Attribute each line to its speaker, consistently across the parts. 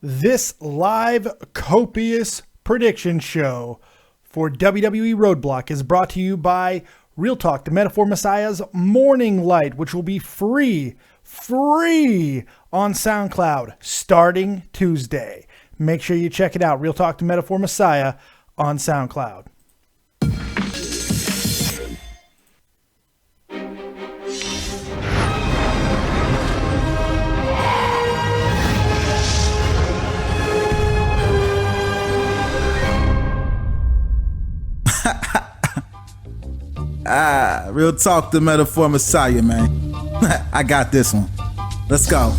Speaker 1: This live copious prediction show for WWE RoadBlock is brought to you by Real Talk, the Metaphor Messiah's Morning Light, which will be free on SoundCloud starting Tuesday. Make sure you check it out. Real Talk, the Metaphor Messiah on SoundCloud.
Speaker 2: Real Talk, the Metaphor Messiah, man. I got this one. Let's go.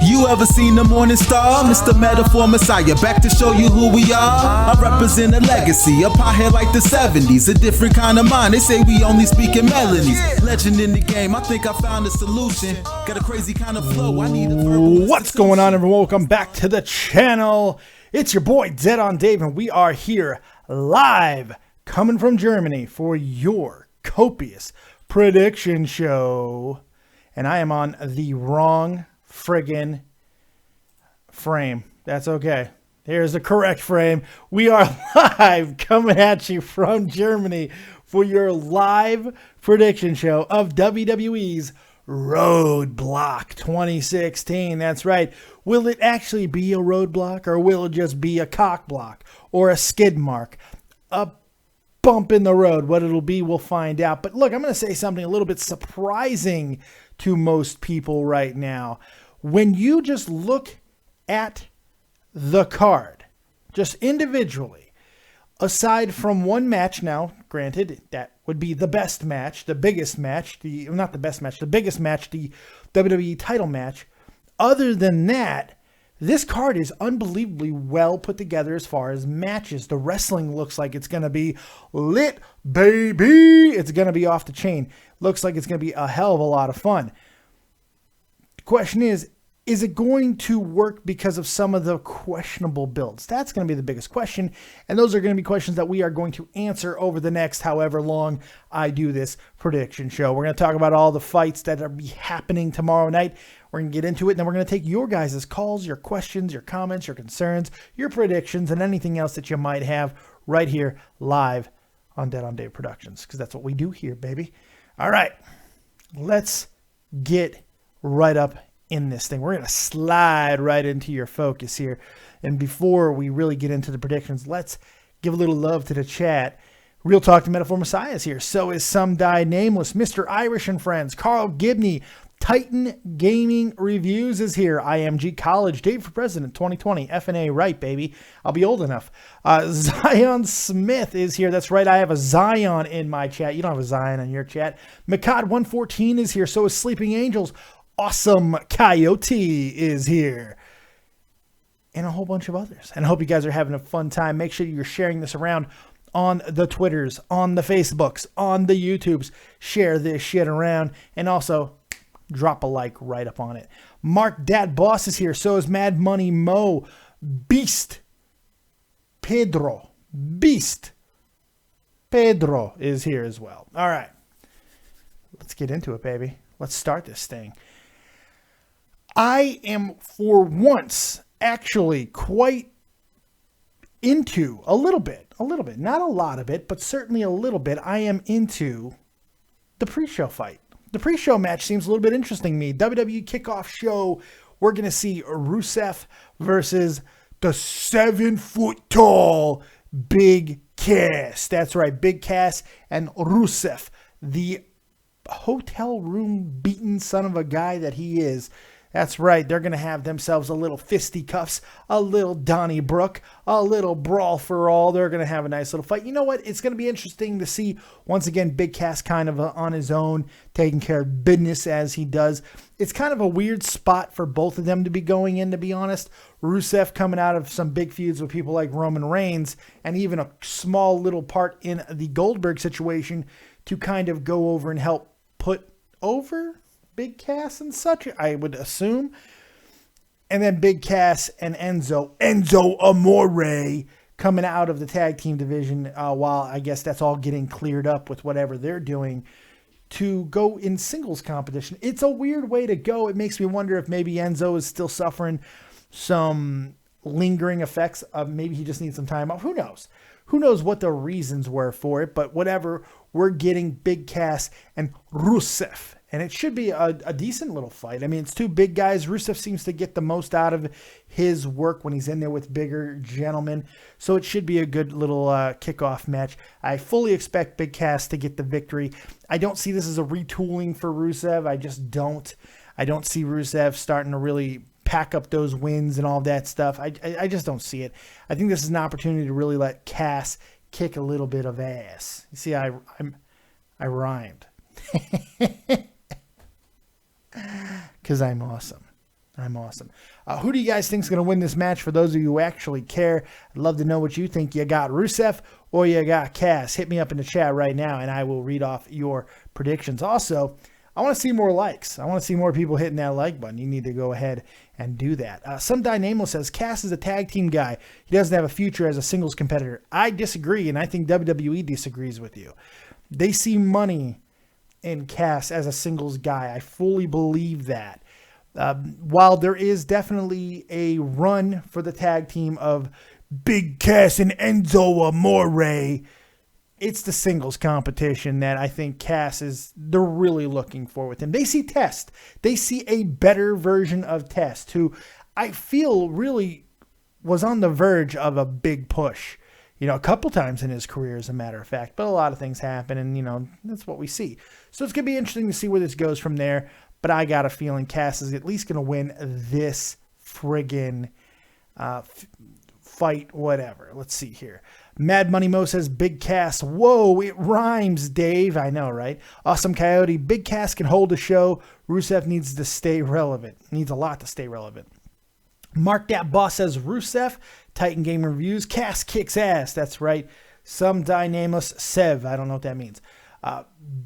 Speaker 2: You ever seen the morning star? Mr. Metaphor Messiah, back to show you who we are. I represent a legacy, a pothead like the 70s, a different kind of mind. They say we only speak in melodies. Legend in the game, I think I found a solution. Got a crazy kind of flow, I need a verbal.
Speaker 1: What's going on, everyone? Welcome back to the channel. It's your boy, Dead on Dave, and we are here live, coming from Germany for your copious prediction show. And I am on the wrong friggin' frame. That's okay. Here's the correct frame. We are live, coming at you from Germany for your live prediction show of WWE's RoadBlock 2016. That's right. Will it actually be a roadblock, or will it just be a cock block or a skid mark? A bump in the road. What it'll be, we'll find out. But look, I'm going to say something a little bit surprising to most people right now. When you just look at the card, just individually, aside from one match, now granted that would be the best match, the biggest match, the biggest match, the WWE title match. Other than that, this card is unbelievably well put together as far as matches. The wrestling looks like it's going to be lit, baby. It's going to be off the chain. Looks like it's going to be a hell of a lot of fun. The question is it going to work because of some of the questionable builds? That's going to be the biggest question. And those are going to be questions that we are going to answer over the next however long I do this prediction show. We're going to talk about all the fights that are be happening tomorrow night. We're going to get into it, and then we're going to take your guys' calls, your questions, your comments, your concerns, your predictions, and anything else that you might have right here live on Dead on Dave Productions, because that's what we do here, baby. All right, let's get right up in this thing. We're going to slide right into your focus here. And before we really get into the predictions, let's give a little love to the chat. Real Talk, the Metaphor Messiah is here. So is Some Die Nameless. Mr. Irish and Friends. Carl Gibney. Titan Gaming Reviews is here. IMG College, Dave for President 2020. FNA right, baby. I'll be old enough. Zion Smith is here. That's right. I have a Zion in my chat. You don't have a Zion in your chat. Makad114 is here. So is Sleeping Angels. Awesome Coyote is here. And a whole bunch of others. And I hope you guys are having a fun time. Make sure you're sharing this around on the Twitters, on the Facebooks, on the YouTubes. Share this shit around. And also, drop a like right up on it. Mark Dad Boss is here. So is Mad Money Mo. Beast Pedro is here as well. All right. Let's get into it, baby. Let's start this thing. I am, for once, actually quite into a little bit, not a lot of it, but certainly a little bit. I am into the pre-show fight. The pre-show match seems a little bit interesting to me. WWE kickoff show. We're going to see Rusev versus the 7-foot-tall Big Cass. That's right, Big Cass and Rusev, the hotel room beaten son of a guy that he is. That's right, they're going to have themselves a little fisticuffs, a little Donnybrook, a little brawl for all. They're going to have a nice little fight. You know what? It's going to be interesting to see, once again, Big Cass kind of on his own, taking care of business as he does. It's kind of a weird spot for both of them to be going in, to be honest. Rusev coming out of some big feuds with people like Roman Reigns, and even a small little part in the Goldberg situation to kind of go over and help put over Big Cass and such, I would assume. And then Big Cass and Enzo Amore coming out of the tag team division while I guess that's all getting cleared up with whatever they're doing to go in singles competition. It's a weird way to go. It makes me wonder if maybe Enzo is still suffering some lingering effects of maybe he just needs some time off. Who knows? Who knows what the reasons were for it, but whatever, we're getting Big Cass and Rusev. And it should be a decent little fight. I mean, it's two big guys. Rusev seems to get the most out of his work when he's in there with bigger gentlemen. So it should be a good little kickoff match. I fully expect Big Cass to get the victory. I don't see this as a retooling for Rusev. I just don't. I don't see Rusev starting to really pack up those wins and all that stuff. I just don't see it. I think this is an opportunity to really let Cass kick a little bit of ass. You see, I rhymed. Because I'm awesome. I'm awesome. Who do you guys think is going to win this match? For those of you who actually care, I'd love to know what you think. You got Rusev or you got Cass? Hit me up in the chat right now, and I will read off your predictions. Also, I want to see more likes. I want to see more people hitting that like button. You need to go ahead and do that. Some Dynamo says Cass is a tag team guy. He doesn't have a future as a singles competitor. I disagree, and I think WWE disagrees with you. They see money in Cass as a singles guy. I fully believe that. While there is definitely a run for the tag team of Big Cass and Enzo Amore, it's the singles competition that I think they're really looking for with him. They see Test. They see a better version of Test, who I feel really was on the verge of a big push. A couple times in his career, as a matter of fact. But a lot of things happen, and, that's what we see. So it's going to be interesting to see where this goes from there. But I got a feeling Cass is at least going to win this friggin' fight, whatever. Let's see here. Mad Money Mo says, Big Cass. Whoa, it rhymes, Dave. I know, right? Awesome Coyote. Big Cass can hold a show. Rusev needs to stay relevant. Needs a lot to stay relevant. Mark That Boss says, Rusev. Titan Game Reviews. Cass kicks ass. That's right. Some Dynamus Sev. I don't know what that means.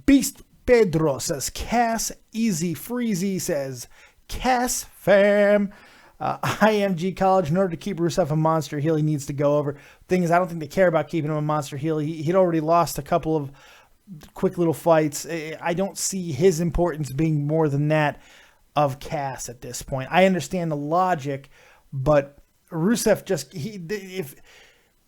Speaker 1: Beast Pedro says, Cass. Easy Freezy says, Cass fam. IMG College, in order to keep Rusev a monster heel, he needs to go over. Thing is, I don't think they care about keeping him a monster heel. He'd already lost a couple of quick little fights. I don't see his importance being more than that of Cass at this point. I understand the logic, but Rusev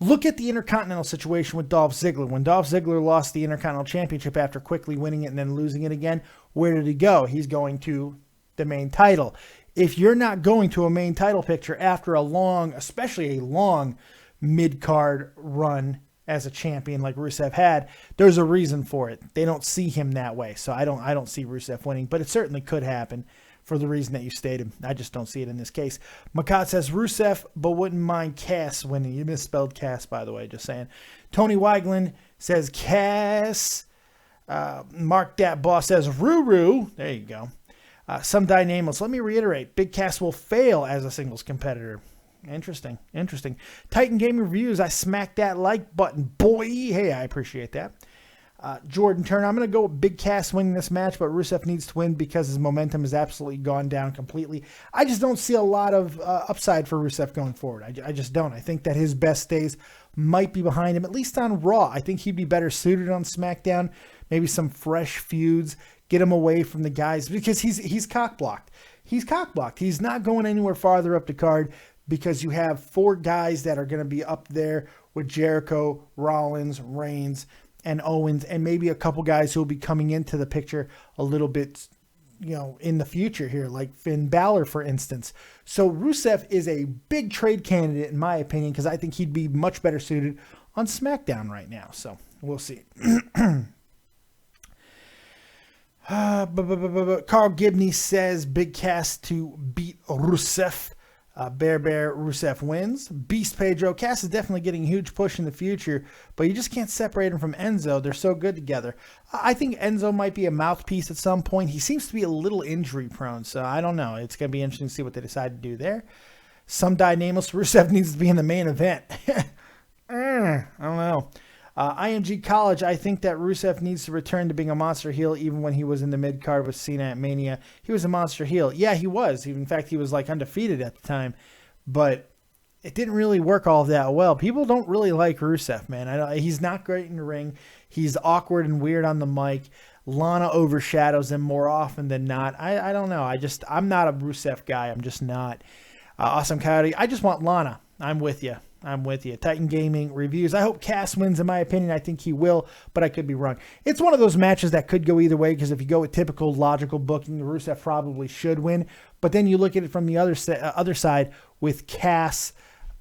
Speaker 1: look at the Intercontinental situation with Dolph Ziggler. When Dolph Ziggler lost the Intercontinental Championship after quickly winning it and then losing it again, where did he go? He's going to the main title. If you're not going to a main title picture after especially a long mid-card run as a champion like Rusev had, there's a reason for it. They don't see him that way. So I don't see Rusev winning, but it certainly could happen for the reason that you stated. I just don't see it in this case. Makat says Rusev, but wouldn't mind Cass winning. You misspelled Cass, by the way, just saying. Tony Weigland says Cass. Mark That Boss says Ruru. There you go. Some Dynamos. Let me reiterate. Big Cass will fail as a singles competitor. Interesting. Titan Game Reviews. I smacked that like button. Boy, hey, I appreciate that. Jordan Turner. I'm going to go with Big Cass winning this match, but Rusev needs to win because his momentum has absolutely gone down completely. I just don't see a lot of upside for Rusev going forward. I just don't. I think that his best days might be behind him, at least on Raw. I think he'd be better suited on SmackDown. Maybe some fresh feuds. Get him away from the guys because he's cock-blocked. He's cock-blocked. He's not going anywhere farther up the card because you have 4 guys that are going to be up there with Jericho, Rollins, Reigns, and Owens, and maybe a couple guys who will be coming into the picture a little bit, in the future here, like Finn Balor, for instance. So Rusev is a big trade candidate, in my opinion, because I think he'd be much better suited on SmackDown right now. So we'll see. Carl Gibney says Big Cass to beat Rusev. Bear Rusev wins. Beast Pedro. Cass is definitely getting a huge push in the future, but you just can't separate him from Enzo. They're so good together. I think Enzo might be a mouthpiece at some point. He seems to be a little injury prone, so I don't know. It's going to be interesting to see what they decide to do there. Some Dynamos. Rusev needs to be in the main event. I don't know. IMG College, I think that Rusev needs to return to being a monster heel even when he was in the mid-card with Cena at Mania. He was a monster heel. Yeah, he was. In fact, he was undefeated at the time. But it didn't really work all that well. People don't really like Rusev, man. He's not great in the ring. He's awkward and weird on the mic. Lana overshadows him more often than not. I don't know. I'm not a Rusev guy. I'm just not. Awesome Coyote. I just want Lana. I'm with you. Titan Gaming Reviews. I hope Cass wins, in my opinion. I think he will, but I could be wrong. It's one of those matches that could go either way, because if you go with typical logical booking, Rusev probably should win. But then you look at it from the other side with Cass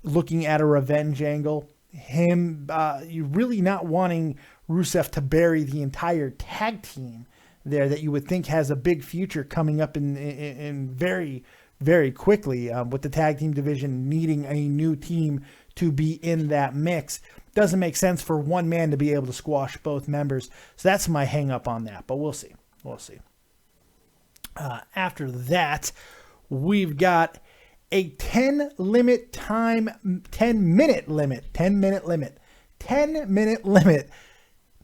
Speaker 1: looking at a revenge angle. You really not wanting Rusev to bury the entire tag team there that you would think has a big future coming up in very, very quickly, with the tag team division needing a new team to be in that mix. Doesn't make sense for one man to be able to squash both members. So that's my hang up on that, but we'll see. After that, we've got a 10 minute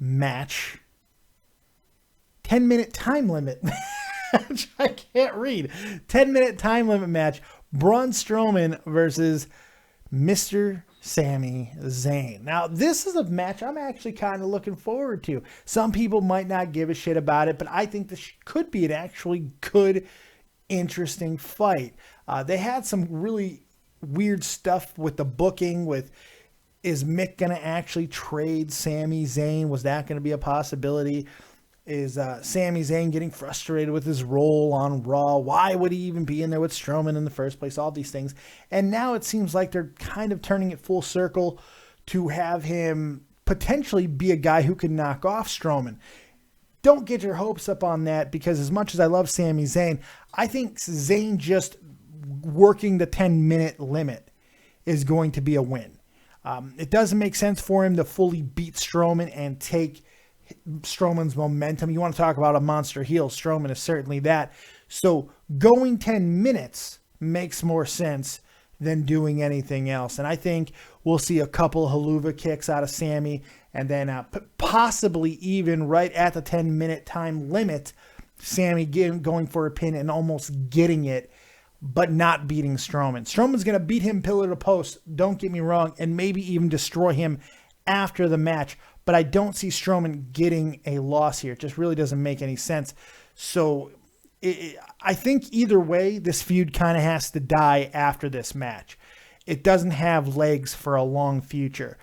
Speaker 1: match. 10-minute time limit match. I can't read. 10-minute time limit match. Braun Strowman versus Mr. Sami Zayn. Now, this is a match I'm actually kind of looking forward to. Some people might not give a shit about it, but I think this could be an actually good, interesting fight. They had some really weird stuff with the booking, is Mick going to actually trade Sami Zayn? Was that going to be a possibility? Is Sami Zayn getting frustrated with his role on Raw? Why would he even be in there with Strowman in the first place? All these things. And now it seems like they're kind of turning it full circle to have him potentially be a guy who can knock off Strowman. Don't get your hopes up on that, because as much as I love Sami Zayn, I think Zayn just working the 10-minute limit is going to be a win. It doesn't make sense for him to fully beat Strowman and take Strowman's momentum. You want to talk about a monster heel, Strowman is certainly that. So going 10 minutes makes more sense than doing anything else. And I think we'll see a couple haluva kicks out of Sami, and then possibly even right at the 10-minute time limit, Sami going for a pin and almost getting it, but not beating Strowman. Strowman's going to beat him pillar to post, don't get me wrong, and maybe even destroy him after the match. But I don't see Strowman getting a loss here. It just really doesn't make any sense. So I think either way, this feud kind of has to die after this match. It doesn't have legs for a long future.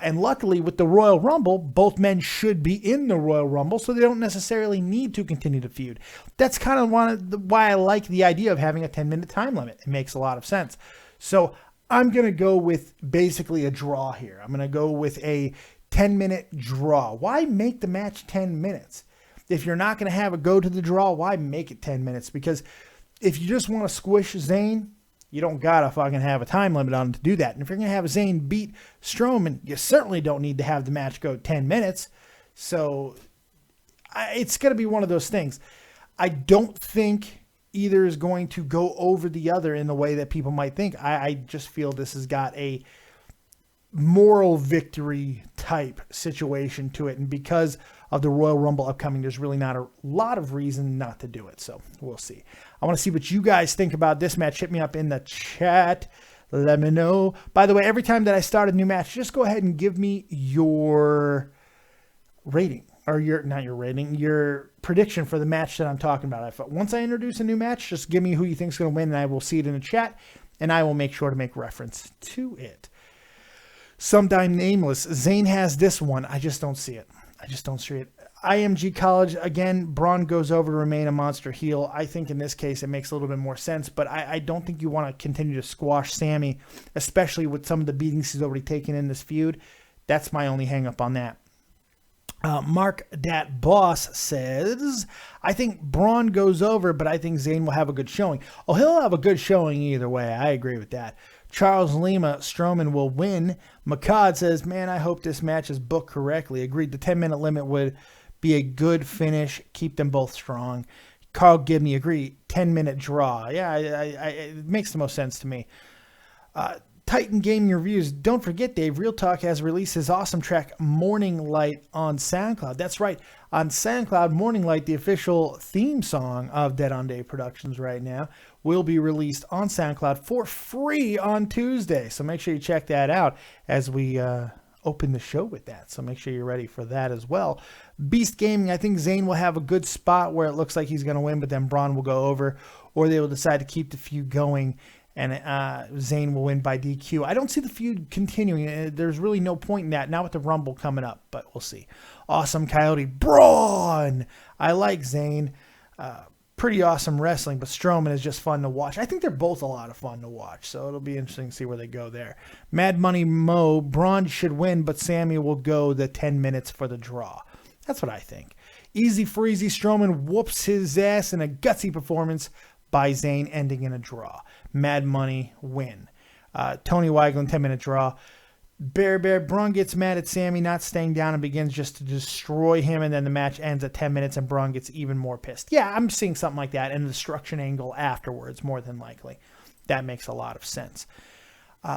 Speaker 1: And luckily, with the Royal Rumble, both men should be in the Royal Rumble, so they don't necessarily need to continue to feud. That's kind of why I like the idea of having a 10-minute time limit. It makes a lot of sense. So I'm going to go with basically a draw here. I'm going to go with a 10-minute draw. Why make the match 10 minutes? If you're not going to have a go to the draw, why make it 10 minutes? Because if you just want to squish Zayn, you don't got to fucking have a time limit on it to do that. And if you're going to have Zayn beat Strowman, you certainly don't need to have the match go 10 minutes. So it's going to be one of those things. I don't think either is going to go over the other in the way that people might think. I just feel this has got a moral victory type situation to it. And because of the Royal Rumble upcoming, there's really not a lot of reason not to do it. So we'll see. I want to see what you guys think about this match. Hit me up in the chat. Let me know. By the way, every time that I start a new match, just go ahead and give me your rating, or your prediction for the match that I'm talking about. Once I introduce a new match, just give me who you think is going to win, and I will see it in the chat, and I will make sure to make reference to it. Sometime Nameless. Zayn has this one. I just don't see it. IMG College, again, Braun goes over to remain a monster heel. I think in this case it makes a little bit more sense, but I don't think you want to continue to squash Sami, especially with some of the beatings he's already taken in this feud. That's my only hang up on that. Mark Dat Boss says, I think Braun goes over, but I think Zayn will have a good showing. Oh, he'll have a good showing either way. I agree with that. Charles Lima, Strowman will win. McCod says, man, I hope this match is booked correctly. Agreed, the 10-minute limit would be a good finish. Keep them both strong. Carl Gibney, agree. 10-minute draw. Yeah, it makes the most sense to me. Titan Gaming Reviews. Don't forget, Dave, Real Talk has released his awesome track, Morning Light, on SoundCloud. That's right. On SoundCloud, Morning Light, the official theme song of Dead on Dave Productions right now, will be released on SoundCloud for free on Tuesday. So make sure you check that out as we open the show with that. So make sure you're ready for that as well. Beast Gaming, I think Zayn will have a good spot where it looks like he's going to win, but then Braun will go over, or they will decide to keep the feud going and Zayn will win by DQ. I don't see the feud continuing. There's really no point in that. Not with the Rumble coming up, but we'll see. Awesome Coyote Braun. I like Zayn. Pretty awesome wrestling, but Strowman is just fun to watch. I think they're both a lot of fun to watch, so it'll be interesting to see where they go there. Mad Money Mo, Braun should win, but Sami will go the 10 minutes for the draw. That's what I think. Easy Freezy, Strowman whoops his ass in a gutsy performance by Zayn, ending in a draw. Mad Money win. Tony Weigland, 10-minute draw. Bear, Braun gets mad at Sami not staying down and begins just to destroy him, and then the match ends at 10 minutes and Braun gets even more pissed. Yeah, I'm seeing something like that, and a destruction angle afterwards, more than likely. That makes a lot of sense.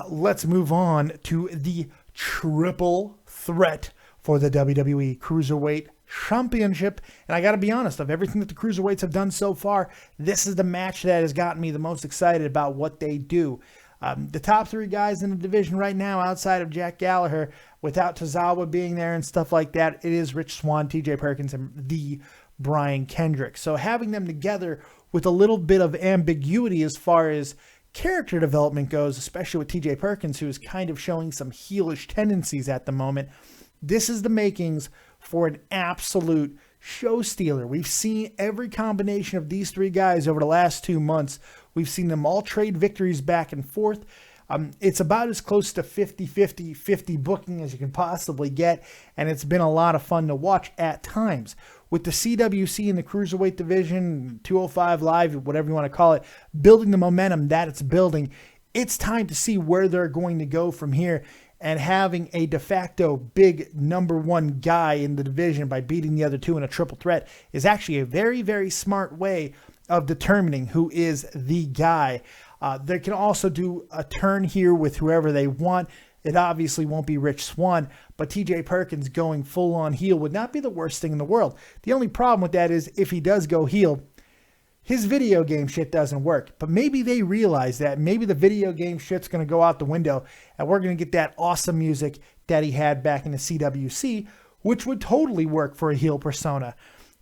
Speaker 1: Let's move on to the triple threat for the WWE Cruiserweight Championship. And I got to be honest, of everything that the Cruiserweights have done so far, this is the match that has gotten me the most excited about what they do. The top three guys in the division right now, outside of Jack Gallagher, without Tozawa being there and stuff like that, it is Rich Swann, TJ Perkins, and the Brian Kendrick. So having them together with a little bit of ambiguity as far as character development goes, especially with TJ Perkins, who is kind of showing some heelish tendencies at the moment, this is the makings for an absolute show stealer. We've seen every combination of these three guys over the last 2 months. We've seen them all trade victories back and forth. It's about as close to 50-50 booking as you can possibly get, and it's been a lot of fun to watch at times. With the CWC and the Cruiserweight division, 205 Live, whatever you want to call it, building the momentum that it's building, it's time to see where they're going to go from here. And having a de facto big number one guy in the division by beating the other two in a triple threat is actually a very, very smart way of determining who is the guy. They can also do a turn here with whoever they want. It obviously won't be Rich Swann, but TJ Perkins going full on heel would not be the worst thing in the world. The only problem with that is if he does go heel, his video game shit doesn't work. But maybe they realize that. Maybe the video game shit's going to go out the window and we're going to get that awesome music that he had back in the CWC, which would totally work for a heel persona.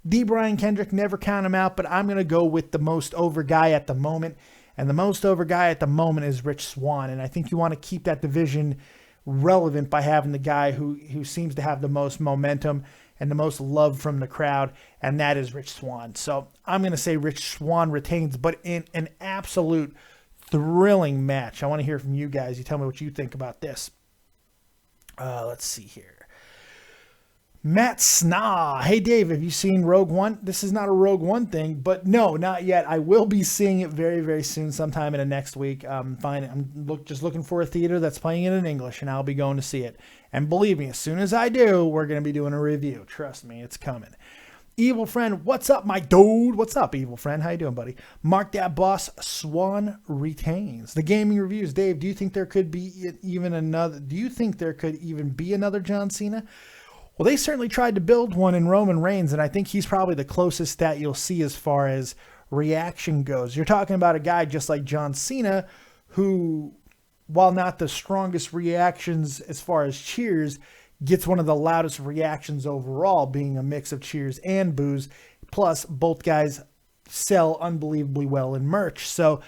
Speaker 1: The Brian Kendrick, never count him out, but I'm going to go with the most over guy at the moment. And the most over guy at the moment is Rich Swann. And I think you want to keep that division relevant by having the guy who seems to have the most momentum and the most love from the crowd, and that is Rich Swann. So I'm going to say Rich Swann retains, but in an absolute thrilling match. I want to hear from you guys. You tell me what you think about this. Let's see here. Matt Sna. Hey, Dave, have you seen Rogue One? This is not a Rogue One thing, but no, not yet. I will be seeing it very, very soon, sometime in the next week. I'm just looking for a theater that's playing it in English, and I'll be going to see it. And believe me, as soon as I do, we're going to be doing a review. Trust me, it's coming. Evil Friend, what's up, my dude? What's up, Evil Friend? How you doing, buddy? Mark that boss. Swann retains. The gaming reviews, Dave. Do you think there could be even another? Do you think there could even be another John Cena? Well, they certainly tried to build one in Roman Reigns, and I think he's probably the closest that you'll see as far as reaction goes. You're talking about a guy just like John Cena, who, while not the strongest reactions as far as cheers, gets one of the loudest reactions overall, being a mix of cheers and boos. Plus, both guys sell unbelievably well in merch. So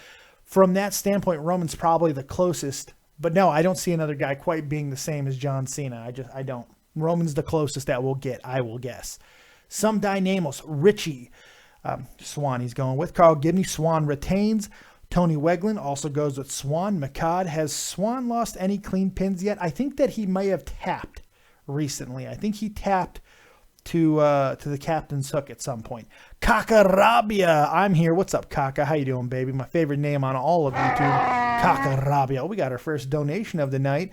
Speaker 1: from that standpoint, Roman's probably the closest. But no, I don't see another guy quite being the same as John Cena. I don't. Roman's the closest that we'll get, I will guess. Some Dynamos, Richie Swann he's going with. Carl Gibney, Swann retains. Tony Weglin also goes with Swann. McCod, has Swann lost any clean pins yet? I think that he may have tapped recently. I think he tapped to the captain's hook at some point. Kakarabia, I'm here. What's up, Kaka? How you doing, baby? My favorite name on all of YouTube, Kakarabia. We got our first donation of the night.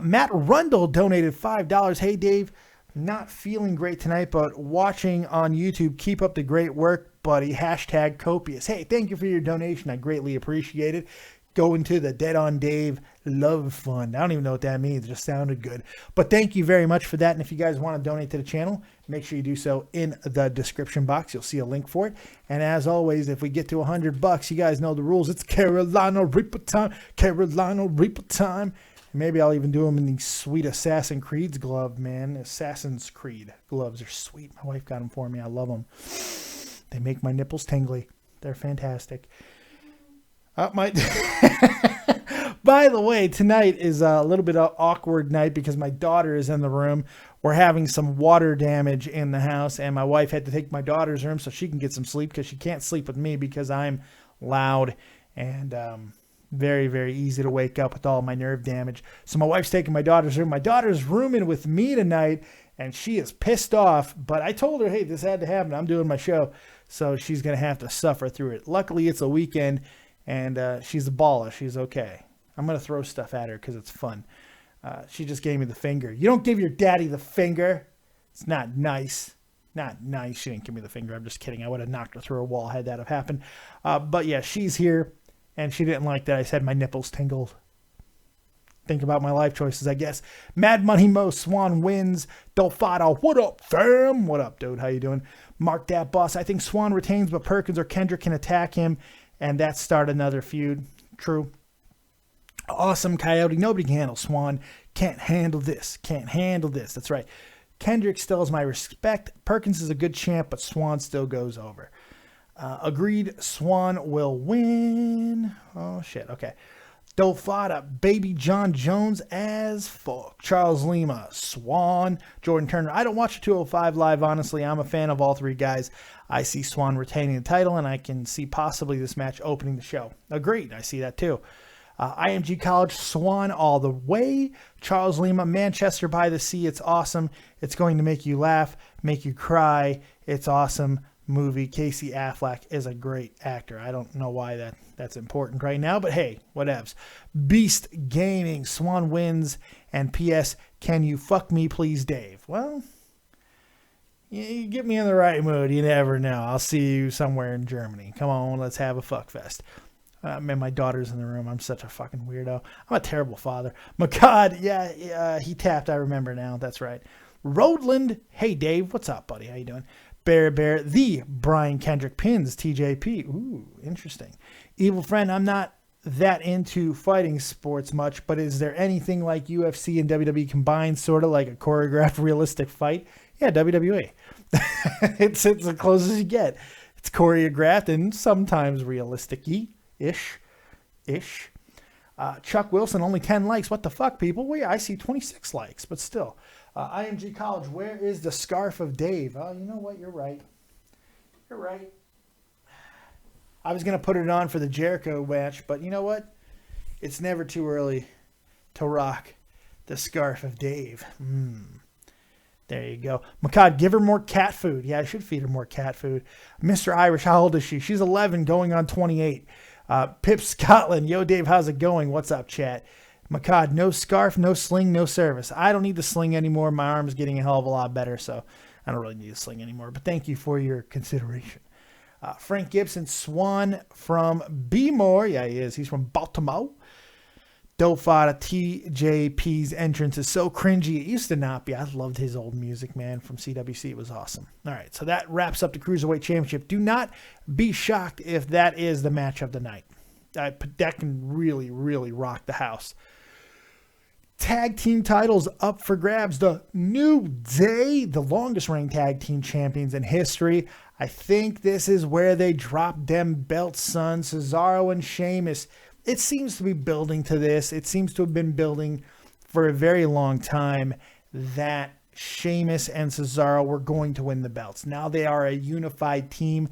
Speaker 1: Matt Rundle donated $5. Hey, Dave, not feeling great tonight, but watching on YouTube. Keep up the great work, buddy. Hashtag copious. Hey, thank you for your donation. I greatly appreciate it. Going to the Dead on Dave Love Fund. I don't even know what that means. It just sounded good. But thank you very much for that. And if you guys want to donate to the channel, make sure you do so in the description box. You'll see a link for it. And as always, if we get to $100, you guys know the rules. It's Carolina Reaper time. Carolina Reaper time. Maybe I'll even do them in these sweet Assassin's Creed's glove, man. Assassin's Creed gloves are sweet. My wife got them for me. I love them. They make my nipples tingly. They're fantastic. My By the way, tonight is a little bit of awkward night because my daughter is in the room. We're having some water damage in the house, and my wife had to take my daughter's room so she can get some sleep because she can't sleep with me because I'm loud and very, very easy to wake up with all my nerve damage. So my wife's taking my daughter's room. My daughter's rooming with me tonight, and she is pissed off. But I told her, hey, this had to happen. I'm doing my show, so she's going to have to suffer through it. Luckily, it's a weekend, and she's a baller. She's okay. I'm going to throw stuff at her because it's fun. She just gave me the finger. You don't give your daddy the finger. It's not nice. Not nice. She didn't give me the finger. I'm just kidding. I would have knocked her through a wall had that have happened. But yeah, she's here, and she didn't like that I said my nipples tingled. Think about my life choices, I guess. Mad Money Mo Swan wins. Dolfado, what up, fam? What up, dude? How you doing? Mark that boss. I think Swan retains, but Perkins or Kendrick can attack him, and that start another feud. True. Awesome Coyote. Nobody can handle Swan. Can't handle this. Can't handle this. That's right. Kendrick still has my respect. Perkins is a good champ, but Swan still goes over. Agreed. Swan will win. Oh, shit. Okay. Dolfada. Baby John Jones as fuck. Charles Lima. Swan. Jordan Turner. I don't watch 205 Live, honestly. I'm a fan of all three guys. I see Swan retaining the title, and I can see possibly this match opening the show. Agreed. I see that too. IMG College, Swan all the way. Charles Lima, Manchester by the Sea. It's awesome. It's going to make you laugh, make you cry. It's awesome movie. Casey Affleck is a great actor. I don't know why that's important right now, but hey, whatevs. Beast Gaming, Swan wins. And P.S., can you fuck me, please, Dave? Well, you get me in the right mood. You never know. I'll see you somewhere in Germany. Come on, let's have a fuck fest. Man, my daughter's in the room. I'm such a fucking weirdo. I'm a terrible father. McCod, yeah, he tapped. I remember now. That's right. Roadland, hey Dave, what's up, buddy? How you doing? Bear, the Brian Kendrick pins TJP. Ooh, interesting. Evil friend, I'm not that into fighting sports much, but is there anything like UFC and WWE combined, sort of like a choreographed, realistic fight? Yeah, WWE. It's the closest you get. It's choreographed and sometimes realistic-y. Ish. Chuck Wilson, only 10 likes. What the fuck, people? Wait, I see 26 likes, but still. IMG College, where is the scarf of Dave? Oh, you know what? You're right. You're right. I was going to put it on for the Jericho match, but you know what? It's never too early to rock the scarf of Dave. There you go. McCod, give her more cat food. Yeah, I should feed her more cat food. Mr. Irish, how old is she? She's 11 going on 28. Pip Scotland, yo Dave, how's it going? What's up, chat? McCod, no scarf, no sling, no service. I don't need the sling anymore. My arm's getting a hell of a lot better, so I don't really need a sling anymore. But thank you for your consideration. Frank Gibson, Swan from B-More. Yeah, he is. He's from Baltimore. Dolfada TJP's entrance is so cringy. It used to not be. I loved his old music, man, from CWC. It was awesome. All right, so that wraps up the Cruiserweight Championship. Do not be shocked if that is the match of the night. That can really, really rock the house. Tag team titles up for grabs. The New Day, the longest reigning tag team champions in history. I think this is where they drop them belts, son. Cesaro and Sheamus. It seems to be building to this. It seems to have been building for a very long time that Sheamus and Cesaro were going to win the belts. Now they are a unified team.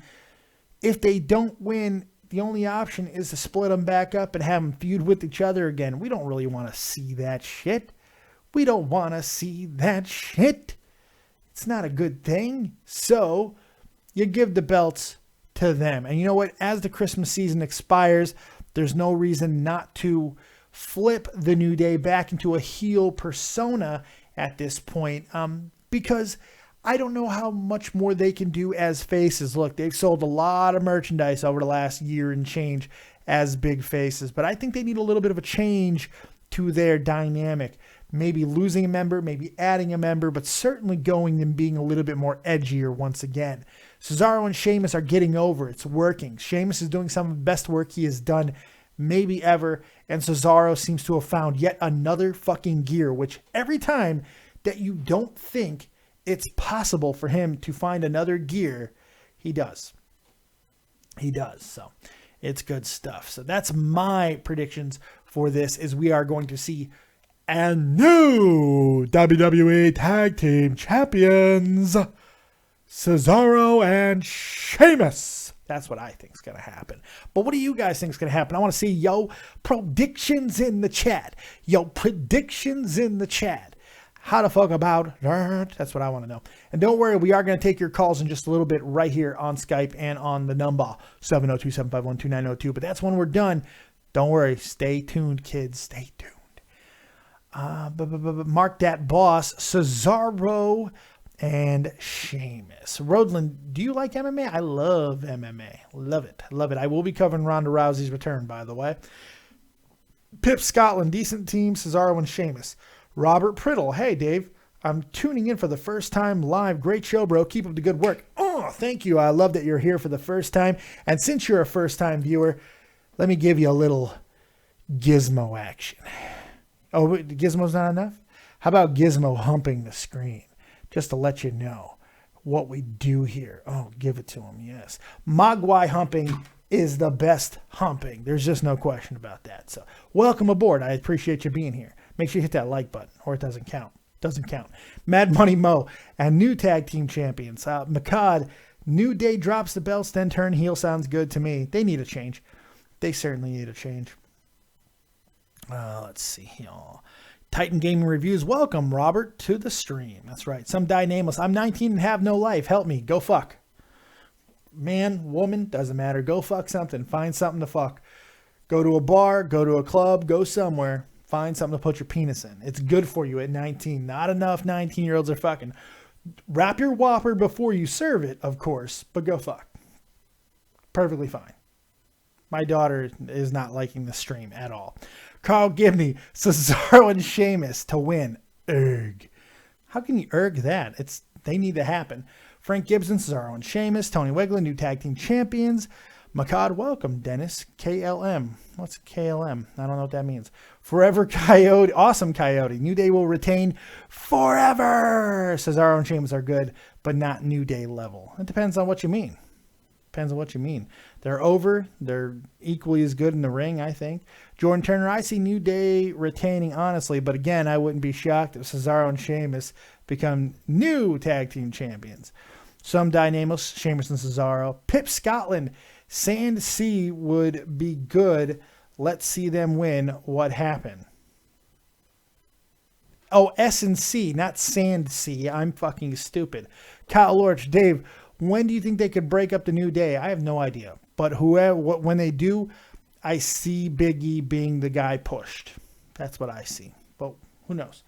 Speaker 1: If they don't win, the only option is to split them back up and have them feud with each other again. We don't really want to see that shit. We don't want to see that shit. It's not a good thing. So you give the belts to them. And you know what? As the Christmas season expires, there's no reason not to flip the New Day back into a heel persona at this point, because I don't know how much more they can do as faces. Look, they've sold a lot of merchandise over the last year and change as big faces, but I think they need a little bit of a change to their dynamic. Maybe losing a member, maybe adding a member, but certainly going and being a little bit more edgier once again. Cesaro and Sheamus are getting over. It's working. Sheamus is doing some of the best work he has done maybe ever, and Cesaro seems to have found yet another fucking gear, which every time that you don't think it's possible for him to find another gear, he does. He does. So It's good stuff. So that's my predictions for this, is we are going to see a new WWE Tag Team Champions, Cesaro and Sheamus. That's what I think is going to happen. But what do you guys think is going to happen? I want to see yo predictions in the chat. Yo predictions in the chat. How the fuck about that? That's what I want to know. And don't worry, we are going to take your calls in just a little bit right here on Skype and on the number 702-751-2902. But that's when we're done. Don't worry. Stay tuned, kids. Stay tuned. Mark that boss, Cesaro and Sheamus. Roland, do you like MMA? I love MMA. Love it. Love it. I will be covering Ronda Rousey's return, by the way. Pip Scotland, decent team, Cesaro and Sheamus. Robert Priddle, hey, Dave. I'm tuning in for the first time live. Great show, bro. Keep up the good work. Oh, thank you. I love that you're here for the first time. And since you're a first-time viewer, let me give you a little gizmo action. Oh, gizmo's not enough? How about gizmo humping the screen? Just to let you know what we do here. Oh, give it to him, yes. Mogwai humping is the best humping. There's just no question about that. So welcome aboard. I appreciate you being here. Make sure you hit that like button or it doesn't count. Doesn't count. Mad Money Mo and new tag team champions. Makad, New Day drops the belts, then turn heel. Sounds good to me. They need a change. They certainly need a change. Let's see here. Titan Gaming Reviews. Welcome, Robert, to the stream. That's right. Some die nameless. I'm 19 and have no life. Help me. Go fuck. Man, woman, doesn't matter. Go fuck something. Find something to fuck. Go to a bar. Go to a club. Go somewhere. Find something to put your penis in. It's good for you at 19. Not enough 19-year-olds are fucking. Wrap your whopper before you serve it, of course, but go fuck. Perfectly fine. My daughter is not liking the stream at all. Carl Gibney, Cesaro and Sheamus to win. Erg. How can you erg that? They need to happen. Frank Gibson, Cesaro and Sheamus. Tony Wegland, new tag team champions. Makad, welcome. Dennis, KLM. What's KLM? I don't know what that means. Forever Coyote. Awesome Coyote. New Day will retain forever. Cesaro and Sheamus are good, but not New Day level. It depends on what you mean. Depends on what you mean. They're over. They're equally as good in the ring, I think. Jordan Turner, I see New Day retaining, honestly. But again, I wouldn't be shocked if Cesaro and Sheamus become new tag team champions. Some die nameless, Sheamus and Cesaro. Pip Scotland, Sand Sea would be good. Let's see them win. What happened? Oh, S&C, not Sand Sea. I'm fucking stupid. Kyle Lorch, Dave, when do you think they could break up the New Day? I have no idea. But when they do, I see Big E being the guy pushed. That's what I see. But who knows?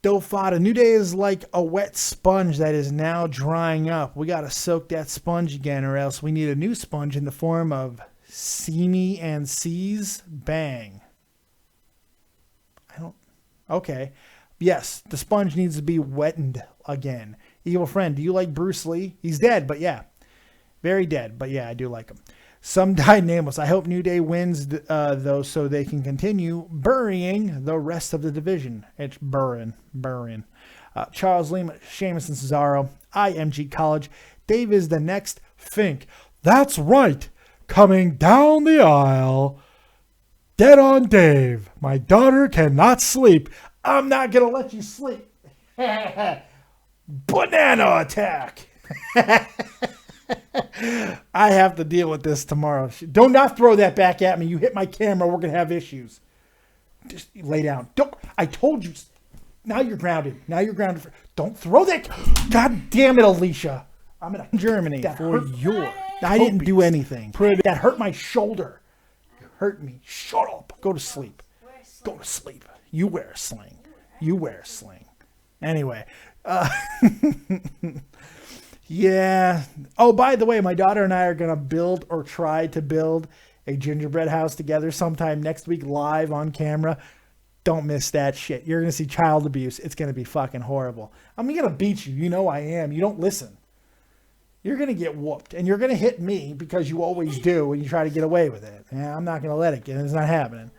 Speaker 1: Dofada, New Day is like a wet sponge that is now drying up. We got to soak that sponge again, or else we need a new sponge in the form of Simi and C's. Bang. Okay. Yes, the sponge needs to be wetted again. Evil Friend, do you like Bruce Lee? He's dead, but yeah. Very dead, but yeah, I do like him. Some died nameless. I hope New Day wins, though, so they can continue burying the rest of the division. It's burying. Charles Lima, Sheamus and Cesaro. IMG College. Dave is the next Fink. That's right. Coming down the aisle. Dead on Dave. My daughter cannot sleep. I'm not going to let you sleep. Banana attack. I have to deal with this tomorrow. Do not throw that back at me. You hit my camera, we're going to have issues. Just lay down. Don't. I told you. Now you're grounded. Don't throw that. God damn it, Alicia. I'm in Germany for your. I didn't do anything. That hurt my shoulder. You hurt me. Shut up. Go to sleep. Go to sleep. You wear a sling. Anyway. Yeah. Oh, by the way, my daughter and I are going to build or try to build a gingerbread house together sometime next week live on camera. Don't miss that shit. You're going to see child abuse. It's going to be fucking horrible. I'm going to beat you. You know I am. You don't listen. You're going to get whooped. And you're going to hit me because you always do when you try to get away with it. Yeah, I'm not going to let it get. It's not happening.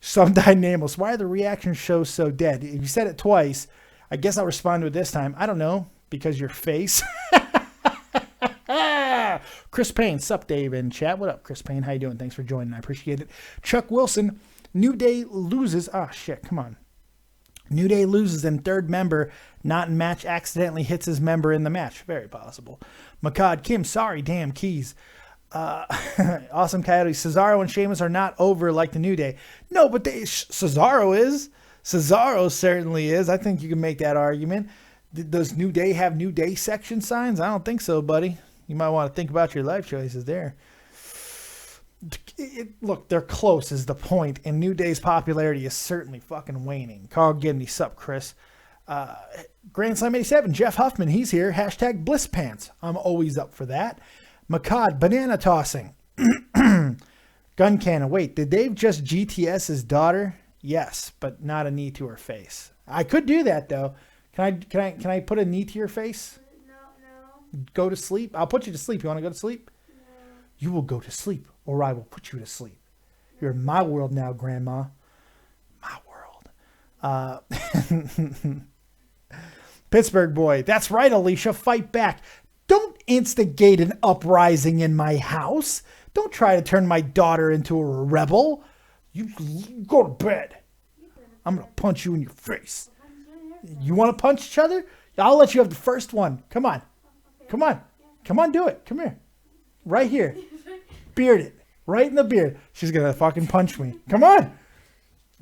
Speaker 1: Some died nameless. Why are the reaction shows so dead? If you said it twice, I guess I'll respond to it this time. I don't know. Because your face. Chris Payne, sup Dave in chat. What up, Chris Payne? How you doing? Thanks for joining. I appreciate it. Chuck Wilson, New Day loses. Ah, shit, come on. New Day loses and third member not in match accidentally hits his member in the match. Very possible. Makad Kim, sorry, damn keys. Awesome Coyote, Cesaro and Sheamus are not over like the New Day. No, but Cesaro is. Cesaro certainly is. I think you can make that argument. Does New Day have New Day section signs? I don't think so, buddy. You might want to think about your life choices there. Look, they're close is the point, and New Day's popularity is certainly fucking waning. Carl Gibney, sup, Chris. Grand Slam 87, Jeff Huffman, he's here. Hashtag Bliss Pants. I'm always up for that. Makad, banana tossing. Guncannon, wait, did Dave just GTS his daughter? Yes, but not a knee to her face. I could do that though. Can I put a knee to your face?
Speaker 3: No.
Speaker 1: Go to sleep? I'll put you to sleep. You want to go to sleep?
Speaker 3: No.
Speaker 1: You will go to sleep, or I will put you to sleep. You're in my world now, Grandma. My world. Pittsburgh boy. That's right, Alicia. Fight back. Don't instigate an uprising in my house. Don't try to turn my daughter into a rebel. You go to bed. I'm going to punch you in your face. You want to punch each other? I'll let you have the first one. Come on. Come on. Come on, do it. Come here. Right here. Beard it. Right in the beard. She's going to fucking punch me. Come on.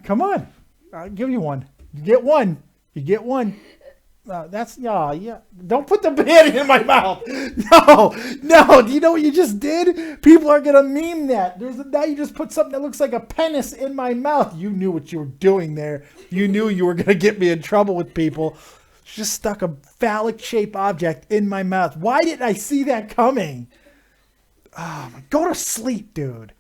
Speaker 1: Come on. I'll give you one. You get one. You get one. Yeah. Don't put the banana in my mouth. No. Do you know what you just did? People are gonna meme that. Now you just put something that looks like a penis in my mouth. You knew what you were doing there. You knew you were gonna get me in trouble with people. Just stuck a phallic shaped object in my mouth. Why didn't I see that coming? Go to sleep, dude.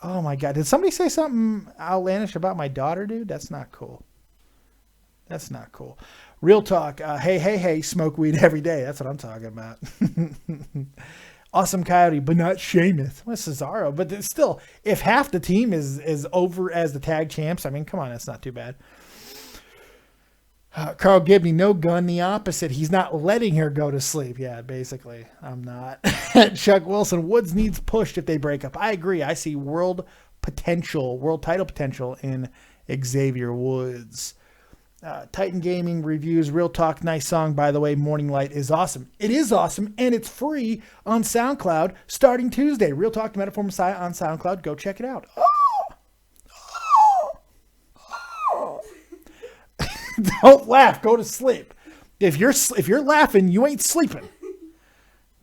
Speaker 1: Oh my God. Did somebody say something outlandish about my daughter, dude? That's not cool. That's not cool. Real talk. Hey, smoke weed every day. That's what I'm talking about. Awesome Coyote, but not Sheamus. Well, Cesaro. But still, if half the team is over as the tag champs, I mean, come on, that's not too bad. Carl Gibney, no gun, the opposite. He's not letting her go to sleep. Yeah, basically, I'm not. Chuck Wilson, Woods needs pushed if they break up. I agree. I see world title potential in Xavier Woods. Titan Gaming reviews, Real Talk, nice song, by the way. Morning Light is awesome. It is awesome, and it's free on SoundCloud starting Tuesday. Real Talk, the Metaphor Messiah on SoundCloud. Go check it out. Don't laugh. Go to sleep. If you're laughing, you ain't sleeping.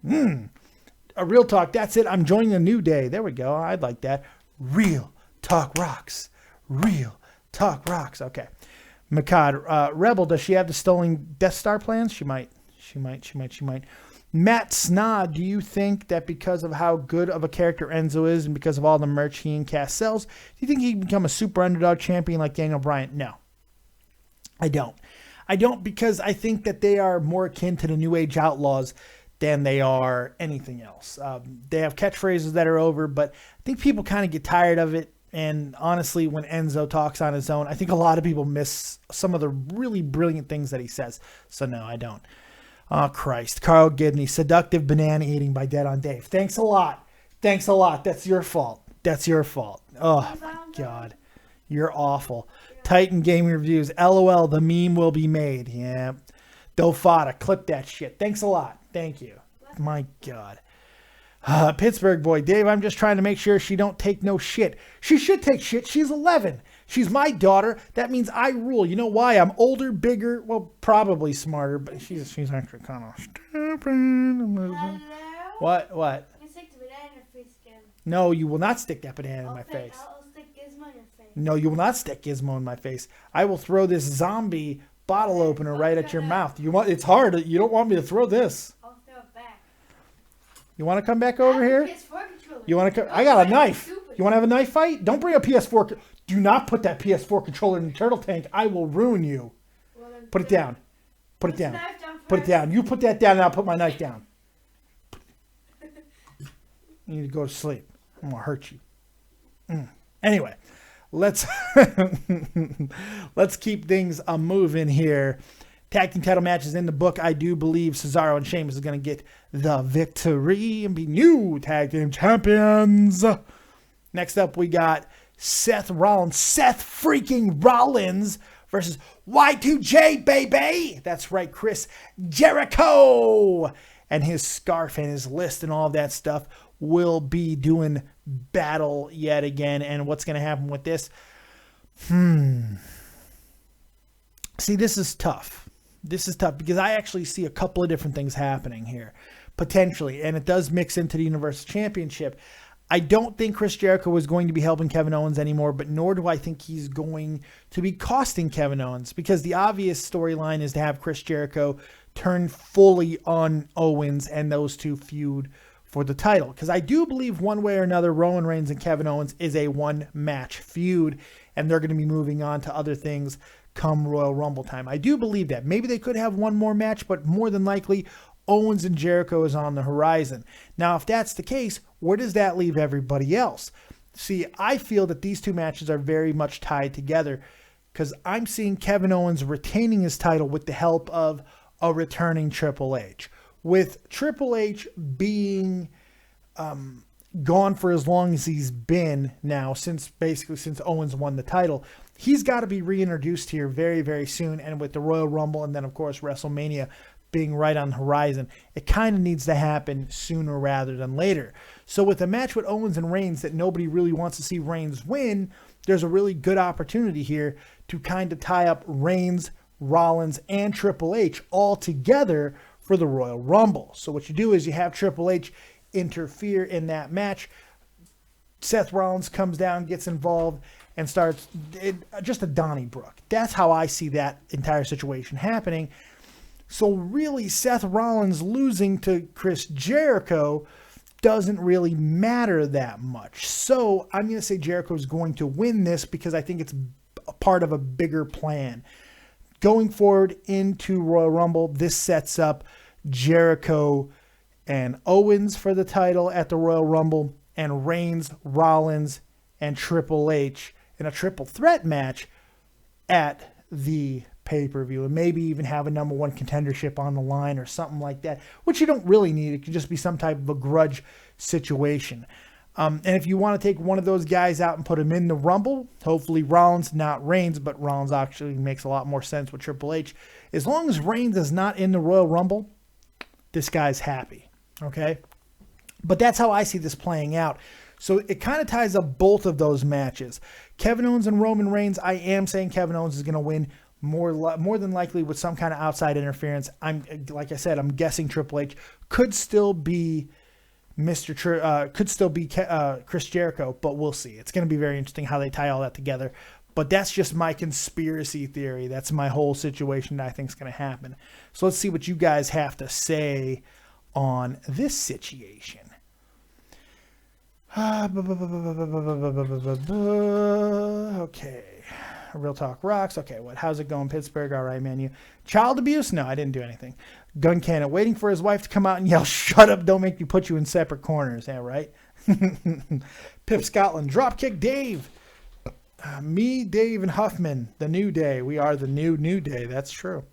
Speaker 1: A Real Talk, that's it. I'm joining a New Day. There we go. I'd like that. Real Talk rocks. Real Talk rocks. Okay. Makad, Rebel, does she have the stolen Death Star plans? She might. Matt Sna, do you think that because of how good of a character Enzo is and because of all the merch he and Cass sells, do you think he can become a super underdog champion like Daniel Bryan? No. I don't because I think that they are more akin to the New Age Outlaws than they are anything else. They have catchphrases that are over, but I think people kind of get tired of it. And honestly, when Enzo talks on his own, I think a lot of people miss some of the really brilliant things that he says. So no, I don't. Oh, Christ. Carl Gibney, seductive banana eating by Dead on Dave. Thanks a lot. That's your fault. Oh, my God. You're awful. Titan Gaming Reviews. LOL, the meme will be made. Yeah. Dofada, clip that shit. Thanks a lot. Thank you. My God. Pittsburgh boy, Dave, I'm just trying to make sure she don't take no shit. She should take shit. She's 11. She's my daughter. That means I rule. You know why? I'm older, bigger, well, probably smarter, but she's actually kind of stupid.
Speaker 3: Hello?
Speaker 1: What?
Speaker 3: You stick the banana in your face again.
Speaker 1: No, you will not stick that banana in my face.
Speaker 3: I'll stick Gizmo in your face.
Speaker 1: No, you will not stick Gizmo in my face. I will throw this zombie bottle opener right at your mouth. It's hard. You don't want me to throw this.
Speaker 3: I'll throw it back.
Speaker 1: You want to come back over here?
Speaker 3: PS4 controller.
Speaker 1: You want to? I got a knife. You want to have a knife fight? Don't bring a PS4. Do not put that PS4 controller in the turtle tank. I will ruin you.
Speaker 3: Well,
Speaker 1: put it down. Put it down. Put it
Speaker 3: First.
Speaker 1: down. You put that down, and I'll put my knife down. You need to go to sleep. I'm gonna hurt you. Anyway, let's keep things moving here. Tag team title matches in the book. I do believe Cesaro and Sheamus is going to get the victory and be new tag team champions. Next up, we got Seth freaking Rollins versus Y2J, baby. That's right, Chris Jericho. And his scarf and his list and all of that stuff will be doing battle yet again. And what's going to happen with this? See, this is tough. This is tough because I actually see a couple of different things happening here, potentially. And it does mix into the Universal Championship. I don't think Chris Jericho is going to be helping Kevin Owens anymore, but nor do I think he's going to be costing Kevin Owens, because the obvious storyline is to have Chris Jericho turn fully on Owens and those two feud for the title. Because I do believe one way or another, Roman Reigns and Kevin Owens is a one-match feud, and they're going to be moving on to other things come Royal Rumble time. I do believe that. Maybe they could have one more match, but more than likely, Owens and Jericho is on the horizon. Now, if that's the case, where does that leave everybody else? See, I feel that these two matches are very much tied together, because I'm seeing Kevin Owens retaining his title with the help of a returning Triple H. With Triple H being gone for as long as he's been now, since Owens won the title, he's got to be reintroduced here very, very soon. And with the Royal Rumble and then, of course, WrestleMania being right on the horizon, it kind of needs to happen sooner rather than later. So with a match with Owens and Reigns that nobody really wants to see Reigns win, there's a really good opportunity here to kind of tie up Reigns, Rollins, and Triple H all together for the Royal Rumble. So what you do is you have Triple H interfere in that match. Seth Rollins comes down, gets involved, and starts just a Donnybrook. That's how I see that entire situation happening. So really, Seth Rollins losing to Chris Jericho doesn't really matter that much. So I'm going to say Jericho is going to win this, because I think it's a part of a bigger plan. Going forward into Royal Rumble, this sets up Jericho and Owens for the title at the Royal Rumble, and Reigns, Rollins, and Triple H in a triple threat match at the pay-per-view, and maybe even have a number one contendership on the line or something like that, which you don't really need. It could just be some type of a grudge situation. And if you want to take one of those guys out and put him in the Rumble, hopefully Rollins, not Reigns, but Rollins actually makes a lot more sense with Triple H. As long as Reigns is not in the Royal Rumble, this guy's happy, okay? But that's how I see this playing out. So it kind of ties up both of those matches. Kevin Owens and Roman Reigns, I am saying Kevin Owens is going to win more than likely with some kind of outside interference. Like I said, I'm guessing Triple H could still be Chris Jericho, but we'll see. It's going to be very interesting how they tie all that together. But that's just my conspiracy theory. That's my whole situation that I think is going to happen. So let's see what you guys have to say on this situation. Okay. Real Talk Rocks. Okay, how's it going, Pittsburgh? All right, man. Child abuse? No, I didn't do anything. Guncannon, waiting for his wife to come out and yell, "Shut up, don't make me put you in separate corners." Yeah, right? Pip Scotland, Dropkick Dave. Me, Dave, and Huffman, the New Day. We are the new Day. That's true.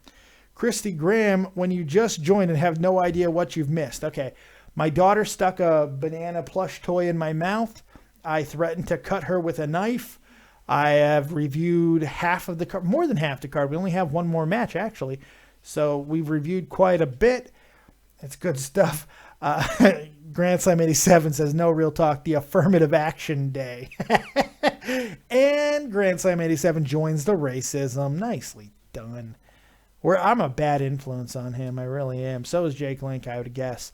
Speaker 1: Christy Graham, when you just joined and have no idea what you've missed. Okay, my daughter stuck a banana plush toy in my mouth. I threatened to cut her with a knife. I have reviewed half of the card, more than half the card. We only have one more match, actually. So we've reviewed quite a bit. It's good stuff. Grand Slam 87 says, no real talk, the affirmative action day. And Grand Slam 87 joins the racism. Nicely done. I'm a bad influence on him. I really am. So is Jake Link, I would guess.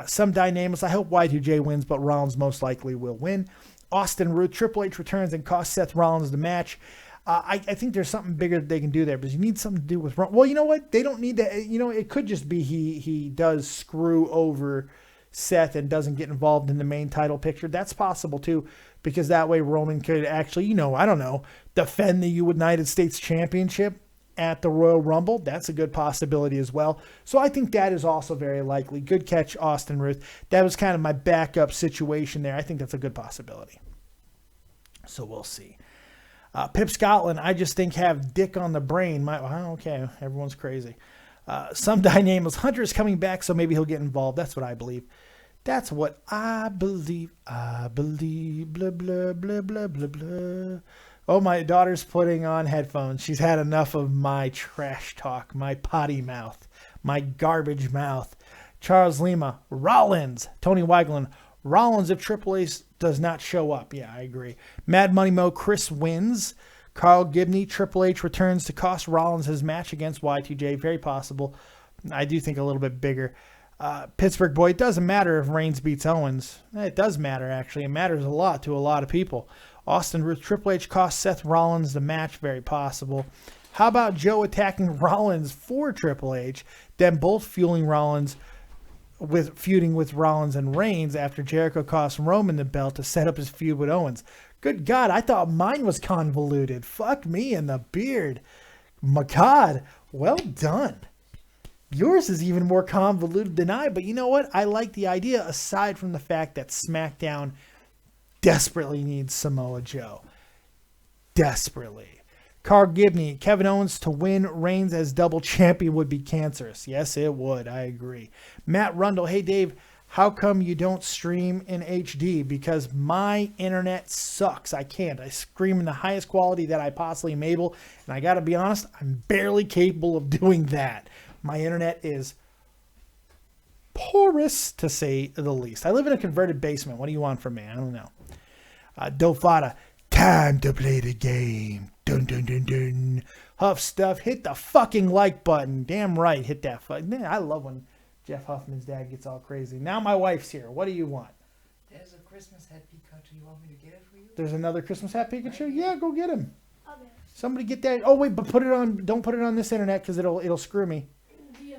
Speaker 1: Some dynamics. I hope Y2J wins, but Rollins most likely will win. Austin Ruth, Triple H returns and costs Seth Rollins the match. I think there's something bigger that they can do there, because you need something to do with Rollins. Well, you know what? They don't need to. It could just be he does screw over Seth and doesn't get involved in the main title picture. That's possible too, because that way Roman could actually, I don't know, defend the United States Championship at the Royal Rumble. That's a good possibility as well. So I think that is also very likely. Good catch, Austin Ruth. That was kind of my backup situation there. I think that's a good possibility. So we'll see. Pip Scotland, I just think have dick on the brain. Okay, everyone's crazy. Some Dynamis Hunter is coming back, so maybe he'll get involved. That's what I believe. That's what I believe. I believe. Blah, blah, blah, blah, blah, blah. Oh, my daughter's putting on headphones. She's had enough of my trash talk, my potty mouth, my garbage mouth. Charles Lima, Rollins, Tony Weigelin, Rollins if Triple H does not show up. Yeah, I agree. Mad Money Mo, Chris wins. Carl Gibney, Triple H returns to cost Rollins his match against Y2J. Very possible. I do think a little bit bigger. Pittsburgh Boy, it doesn't matter if Reigns beats Owens. It does matter, actually. It matters a lot to a lot of people. Austin Ruth, Triple H cost Seth Rollins the match. Very possible. How about Joe attacking Rollins for Triple H, then both feuding with Rollins and Reigns after Jericho cost Roman the belt to set up his feud with Owens? Good God, I thought mine was convoluted. Fuck me in the beard. My God, well done. Yours is even more convoluted than I, but you know what? I like the idea, aside from the fact that SmackDown desperately needs Samoa Joe. Desperately. Carl Gibney, Kevin Owens to win Reigns as double champion would be cancerous. Yes, it would. I agree. Matt Rundle, hey Dave, how come you don't stream in HD? Because my internet sucks. I can't. I stream in the highest quality that I possibly am able, and I got to be honest, I'm barely capable of doing that. My internet is porous, to say the least. I live in a converted basement. What do you want from me? I don't know. Dofada, time to play the game. Dun, dun, dun, dun. Huff Stuff, hit the fucking like button. Damn right, hit that fuck. Man, I love when Jeff Huffman's dad gets all crazy. Now my wife's here. What do you want?
Speaker 4: There's a Christmas hat Pikachu. You want me to get it for you?
Speaker 1: There's another Christmas hat Pikachu? Yeah, go get him.
Speaker 3: Okay.
Speaker 1: Somebody get that. Oh wait, but put it on. Don't put it on this internet because it'll screw me.
Speaker 3: Yeah.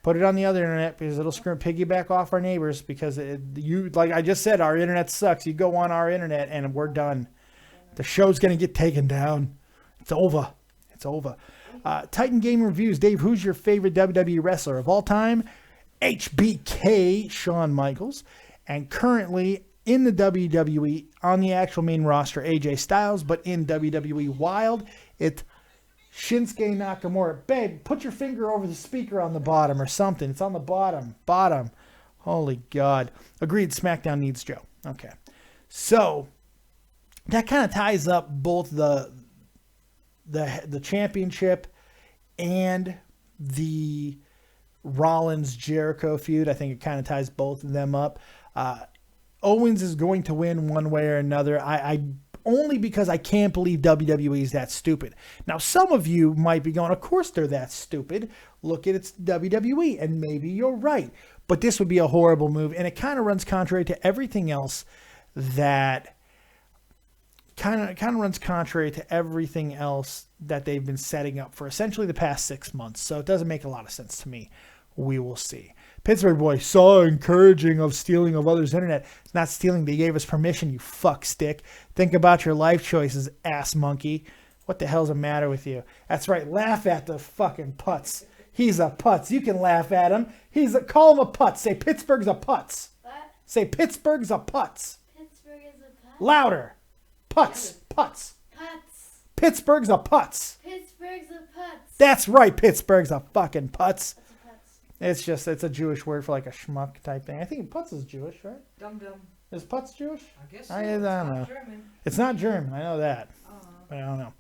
Speaker 1: Put it on the other internet because it'll screw piggyback off our neighbors because you like I just said, our internet sucks. You go on our internet and we're done. The show's gonna get taken down. It's over. It's over. Titan Game Reviews. Dave, who's your favorite WWE wrestler of all time? HBK, Shawn Michaels. And currently in the WWE, on the actual main roster, AJ Styles. But in WWE Wild, it's Shinsuke Nakamura. Babe, put your finger over the speaker on the bottom or something. It's on the bottom. Bottom. Holy God. Agreed, SmackDown needs Joe. Okay. So, that kind of ties up both the championship and the Rollins Jericho feud. I think it kind of ties both of them up. Owens is going to win one way or another. I only because I can't believe WWE is that stupid. Now, some of you might be going, of course they're that stupid. Look at it's WWE, and maybe you're right. But this would be a horrible move, and it kind of runs contrary to everything else that kind of runs contrary to everything else that they've been setting up for essentially the past 6 months. So it doesn't make a lot of sense to me. We will see. Pittsburgh Boy, so encouraging of stealing of others' internet. It's not stealing. They gave us permission, you fuck stick. Think about your life choices, ass monkey. What the hell's the matter with you? That's right. Laugh at the fucking putz. He's a putz. You can laugh at him. Call him a putz. Say Pittsburgh's a putz.
Speaker 3: What?
Speaker 1: Say Pittsburgh's a putz.
Speaker 3: Pittsburgh is a putz.
Speaker 1: Louder. Putz. Putz.
Speaker 3: Putz.
Speaker 1: Pittsburgh's a putz.
Speaker 3: Pittsburgh's a putz.
Speaker 1: That's right. Pittsburgh's a fucking putz.
Speaker 3: That's a putz.
Speaker 1: It's a Jewish word for like a schmuck type thing. I think putz is Jewish, right?
Speaker 4: Dum-dum.
Speaker 1: Is putz Jewish?
Speaker 4: I guess so.
Speaker 1: I don't know.
Speaker 4: German.
Speaker 1: It's not German. I know that. But I don't know.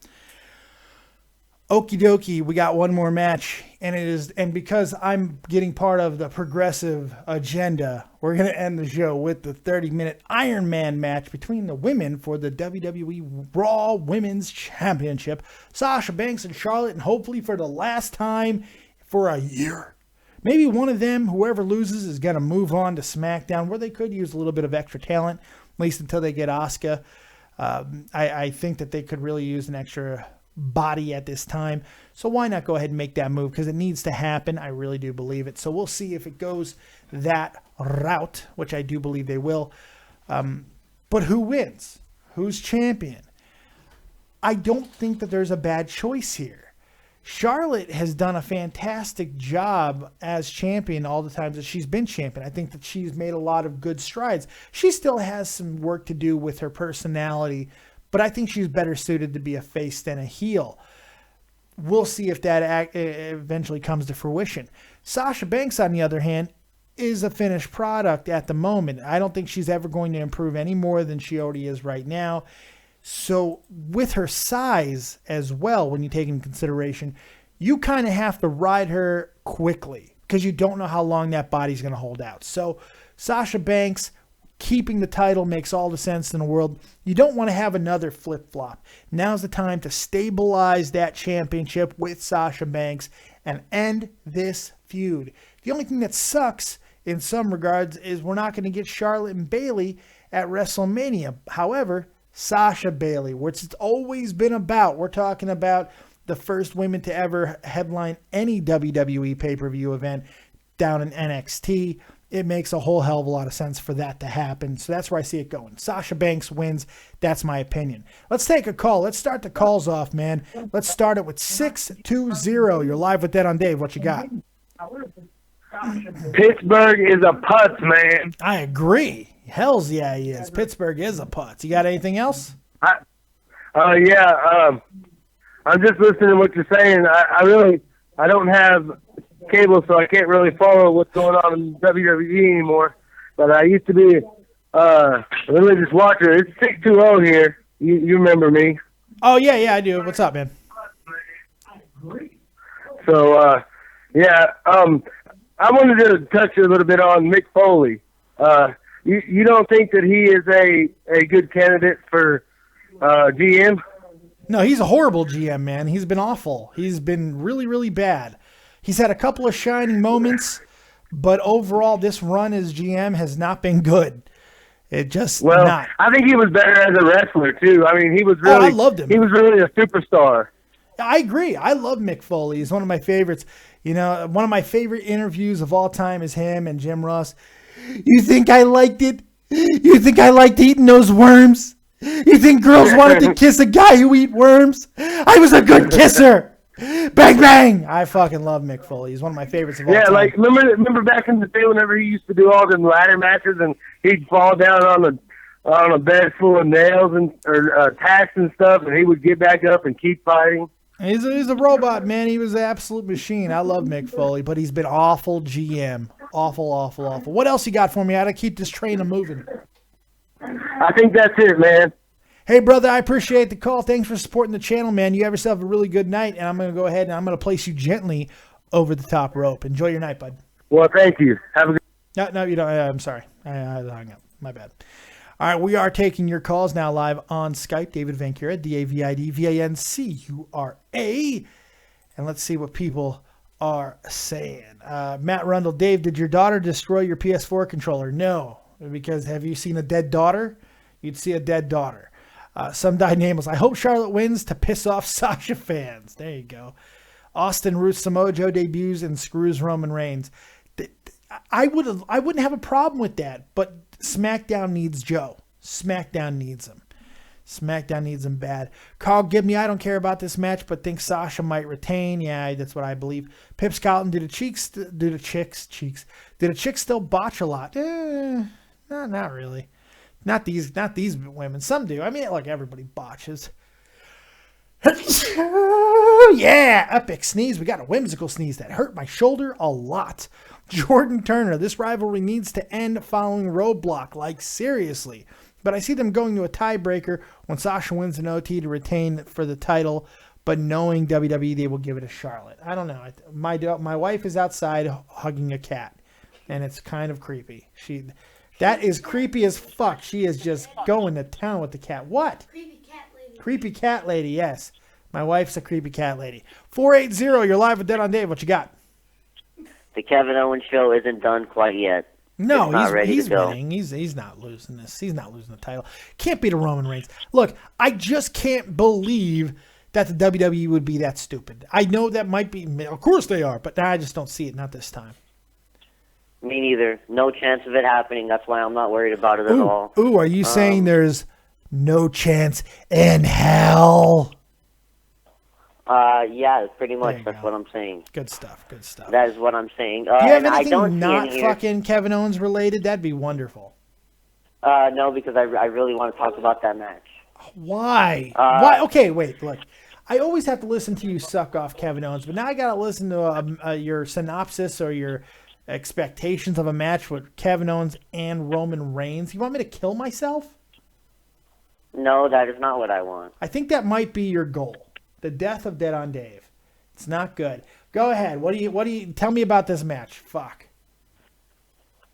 Speaker 1: Okie dokie, we got one more match, and because I'm getting part of the progressive agenda, we're going to end the show with the 30-minute Iron Man match between the women for the WWE Raw Women's Championship. Sasha Banks and Charlotte, and hopefully for the last time for a year. Maybe one of them, whoever loses, is going to move on to SmackDown, where they could use a little bit of extra talent, at least until they get Asuka. I think that they could really use an extra body at this time. So why not go ahead and make that move? Because it needs to happen. I really do believe it. So we'll see if it goes that route, which I do believe they will. But who wins? Who's champion? I don't think that there's a bad choice here. Charlotte has done a fantastic job as champion all the times that she's been champion. I think that she's made a lot of good strides. She still has some work to do with her personality, but I think she's better suited to be a face than a heel. We'll see if that eventually comes to fruition. Sasha Banks, on the other hand, is a finished product at the moment. I don't think she's ever going to improve any more than she already is right now. So with her size as well, when you take into consideration, you kind of have to ride her quickly because you don't know how long that body's going to hold out. So Sasha Banks keeping the title makes all the sense in the world. You don't want to have another flip-flop. Now's the time to stabilize that championship with Sasha Banks and end this feud. The only thing that sucks in some regards is we're not going to get Charlotte and Bayley at WrestleMania. However, Sasha Bayley, which it's always been about. We're talking about the first women to ever headline any WWE pay-per-view event down in NXT. It makes a whole hell of a lot of sense for that to happen. So that's where I see it going. Sasha Banks wins. That's my opinion. Let's take a call. Let's start the calls off, man. Let's start it with 620. You're live with Dead on Dave. What you got?
Speaker 5: Pittsburgh is a putz, man.
Speaker 1: I agree. Hell's yeah, he is. Pittsburgh is a putz. You got anything else?
Speaker 5: I'm just listening to what you're saying. I don't have cable, so I can't really follow what's going on in WWE anymore. But I used to be a religious watcher. It's 620 here. You remember me?
Speaker 1: Oh yeah, I do. What's up, man?
Speaker 5: So I wanted to touch a little bit on Mick Foley. You don't think that he is a good candidate for GM?
Speaker 1: No, he's a horrible GM, man. He's been awful. He's been really, really bad. He's had a couple of shining moments, but overall, this run as GM has not been good. It just not.
Speaker 5: I think he was better as a wrestler too. I mean, he was really.
Speaker 1: I loved him.
Speaker 5: He was really a superstar.
Speaker 1: I agree. I love Mick Foley. He's one of my favorites. You know, one of my favorite interviews of all time is him and Jim Ross. You think I liked it? You think I liked eating those worms? You think girls wanted to kiss a guy who eat worms? I was a good kisser. Bang, bang. I fucking love Mick Foley. He's one of my favorites of all time.
Speaker 5: Yeah, like, remember back in the day whenever he used to do all them ladder matches and he'd fall down on a bed full of nails or tacks and stuff, and he would get back up and keep fighting.
Speaker 1: He's a robot, man. He was an absolute machine. I love Mick Foley, but he's been awful GM. Awful, awful, awful. What else you got for me? I got to keep this train moving.
Speaker 5: I think that's it, man.
Speaker 1: Hey, brother, I appreciate the call. Thanks for supporting the channel, man. You have yourself a really good night, and I'm going to go ahead and I'm going to place you gently over the top rope. Enjoy your night, bud.
Speaker 5: Well, thank you. Have a good.
Speaker 1: No, you don't. I'm sorry. I hung up. My bad. All right, we are taking your calls now live on Skype. David Vancura, DavidVancura. And let's see what people are saying. Matt Rundle, Dave, did your daughter destroy your PS4 controller? No, because have you seen a dead daughter? You'd see a dead daughter. Some guy nameless. I hope Charlotte wins to piss off Sasha fans. There you go. Austin Roots Samoa Joe debuts and screws Roman Reigns. I wouldn't have a problem with that, but SmackDown needs Joe. SmackDown needs him. SmackDown needs him bad. Carl Gibney, I don't care about this match, but think Sasha might retain. Yeah, that's what I believe. Pip Scouten, did a chick still botch a lot? Not really. Not these women. Some do. I mean, like everybody botches. Yeah, epic sneeze. We got a whimsical sneeze that hurt my shoulder a lot. Jordan Turner, this rivalry needs to end following RoadBlock. Like, seriously. But I see them going to a tiebreaker when Sasha wins an OT to retain for the title. But knowing WWE, they will give it to Charlotte. I don't know. My wife is outside hugging a cat, and it's kind of creepy. That is creepy as fuck. She is just going to town with the cat. What?
Speaker 3: Creepy cat lady.
Speaker 1: Creepy cat lady, yes. My wife's a creepy cat lady. 480, you're live with Dead on Dave. What you got?
Speaker 6: The Kevin Owens show isn't done quite yet.
Speaker 1: No, he's winning. He's not losing this. He's not losing the title. Can't beat a Roman Reigns. Look, I just can't believe that the WWE would be that stupid. I know that might be, of course they are, but I just don't see it, not this time.
Speaker 6: Me neither. No chance of it happening. That's why I'm not worried about it at all.
Speaker 1: Ooh, are you saying there's no chance in hell?
Speaker 6: Yeah, pretty much. That's what I'm saying.
Speaker 1: Good stuff. Good stuff.
Speaker 6: That is what I'm saying.
Speaker 1: Do you have anything not fucking Kevin Owens related? That'd be wonderful.
Speaker 6: No, because I really want to talk about that match.
Speaker 1: Why? Why? Okay, wait, look. I always have to listen to you suck off Kevin Owens, but now I got to listen to your synopsis or your expectations of a match with Kevin Owens and Roman Reigns. You want me to kill myself?
Speaker 6: No, that is not what I want.
Speaker 1: I think that might be your goal. The death of Dead on Dave. It's not good. Go ahead. What do you tell me about this match? Fuck.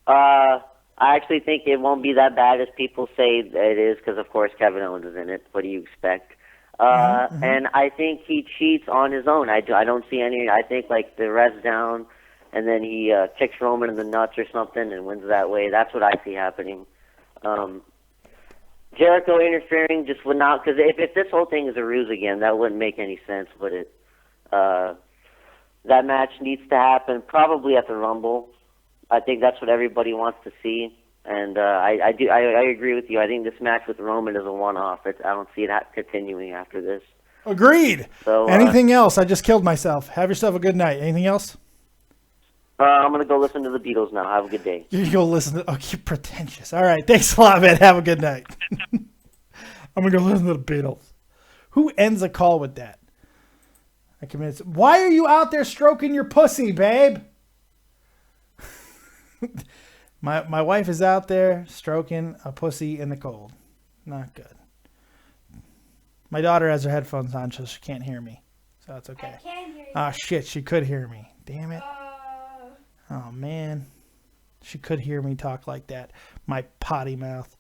Speaker 6: I actually think it won't be that bad as people say it is, because of course Kevin Owens is in it. What do you expect? And I think he cheats on his own. I don't see any. I think like the ref's down, and then he kicks Roman in the nuts or something and wins that way. That's what I see happening. Jericho interfering just would not, because if this whole thing is a ruse again, that wouldn't make any sense, would it? That match needs to happen probably at the Rumble. I think that's what everybody wants to see, and I agree with you. I think this match with Roman is a one-off. I don't see it continuing after this.
Speaker 1: Agreed.
Speaker 6: So
Speaker 1: anything else? I just killed myself. Have yourself a good night. Anything else?
Speaker 6: I'm gonna go listen to the Beatles now. Have a good day.
Speaker 1: You go listen to. Oh, you're pretentious. All right. Thanks a lot, man. Have a good night. I'm gonna go listen to the Beatles. Who ends a call with that? I commit. Why are you out there stroking your pussy, babe? My wife is out there stroking a pussy in the cold. Not good. My daughter has her headphones on, so she can't hear me. So that's okay.
Speaker 3: I can hear you.
Speaker 1: Ah, shit. She could hear me. Damn it. Oh, man. She could hear me talk like that. My potty mouth.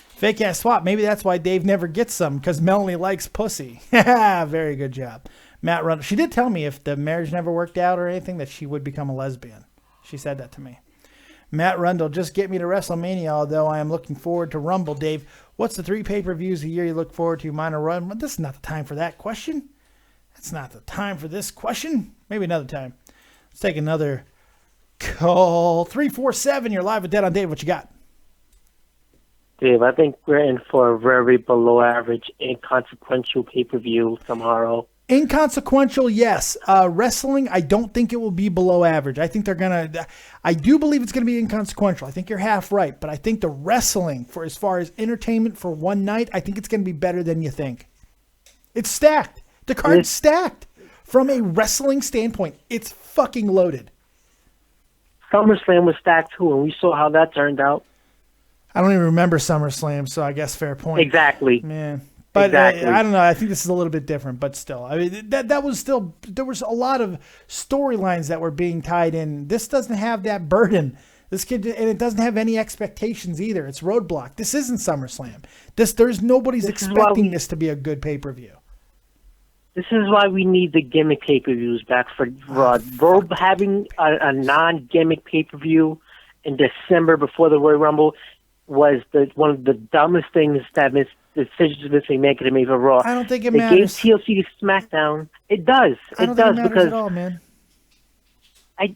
Speaker 1: Fake ass swap. Maybe that's why Dave never gets some, because Melanie likes pussy. Very good job. Matt Rundle. She did tell me if the marriage never worked out or anything that she would become a lesbian. She said that to me. Matt Rundle, just get me to WrestleMania, although I am looking forward to Rumble. Dave, what's the 3 pay-per-views a year you look forward to? Mine or run? This is not the time for that question. That's not the time for this question. Maybe another time. Let's take another call. 347, you're live with Dead on Dave. What you got?
Speaker 7: Dave, I think we're in for a very below average, inconsequential pay-per-view tomorrow.
Speaker 1: Inconsequential, yes. Wrestling, I don't think it will be below average. I think they're going to, I do believe it's going to be inconsequential. I think you're half right, but I think the wrestling, for as far as entertainment for one night, I think it's going to be better than you think. It's stacked. The card's stacked. From a wrestling standpoint, it's fucking loaded.
Speaker 7: SummerSlam was stacked too, and we saw how that turned out.
Speaker 1: I don't even remember SummerSlam, so I guess fair point.
Speaker 7: Exactly.
Speaker 1: Man. But
Speaker 7: exactly.
Speaker 1: I don't know. I think this is a little bit different, but still. I mean, that was still, there was a lot of storylines that were being tied in. This doesn't have that burden. This kid, and it doesn't have any expectations either. It's RoadBlock. This isn't SummerSlam. Nobody's expecting this to be a good pay-per-view.
Speaker 7: This is why we need the gimmick pay-per-views back for Raw. Having a non-gimmick pay-per-view in December before the Royal Rumble was one of the dumbest things that decisions they make to make for Raw.
Speaker 1: I don't think it
Speaker 7: matters. They gave TLC to SmackDown. It does.
Speaker 1: I don't think it matters at all, man.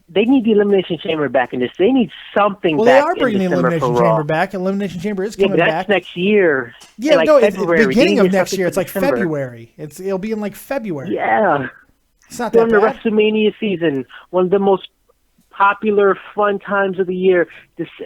Speaker 7: They need the Elimination Chamber back in this. They need something back.
Speaker 1: Well, they are bringing the Elimination Chamber back. Elimination Chamber is coming back.
Speaker 7: That's next year.
Speaker 1: Yeah,
Speaker 7: like
Speaker 1: no, it's
Speaker 7: February.
Speaker 1: the beginning of next year. It's like
Speaker 7: December.
Speaker 1: February. It'll be in like February.
Speaker 7: Yeah.
Speaker 1: It's not that
Speaker 7: During the
Speaker 1: bad.
Speaker 7: WrestleMania season, one of the most popular, fun times of the year.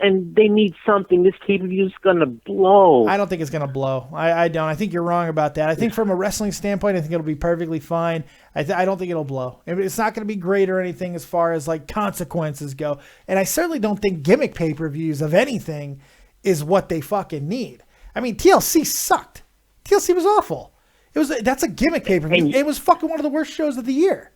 Speaker 7: And they need something. This pay-per-view is going to blow.
Speaker 1: I don't think it's going to blow. I don't. I think you're wrong about that. I think from a wrestling standpoint, I think it'll be perfectly fine. I don't think it'll blow. It's not going to be great or anything as far as like consequences go. And I certainly don't think gimmick pay-per-views of anything is what they fucking need. I mean, TLC sucked. TLC was awful. That's a gimmick pay-per-view. It was fucking one of the worst shows of the year.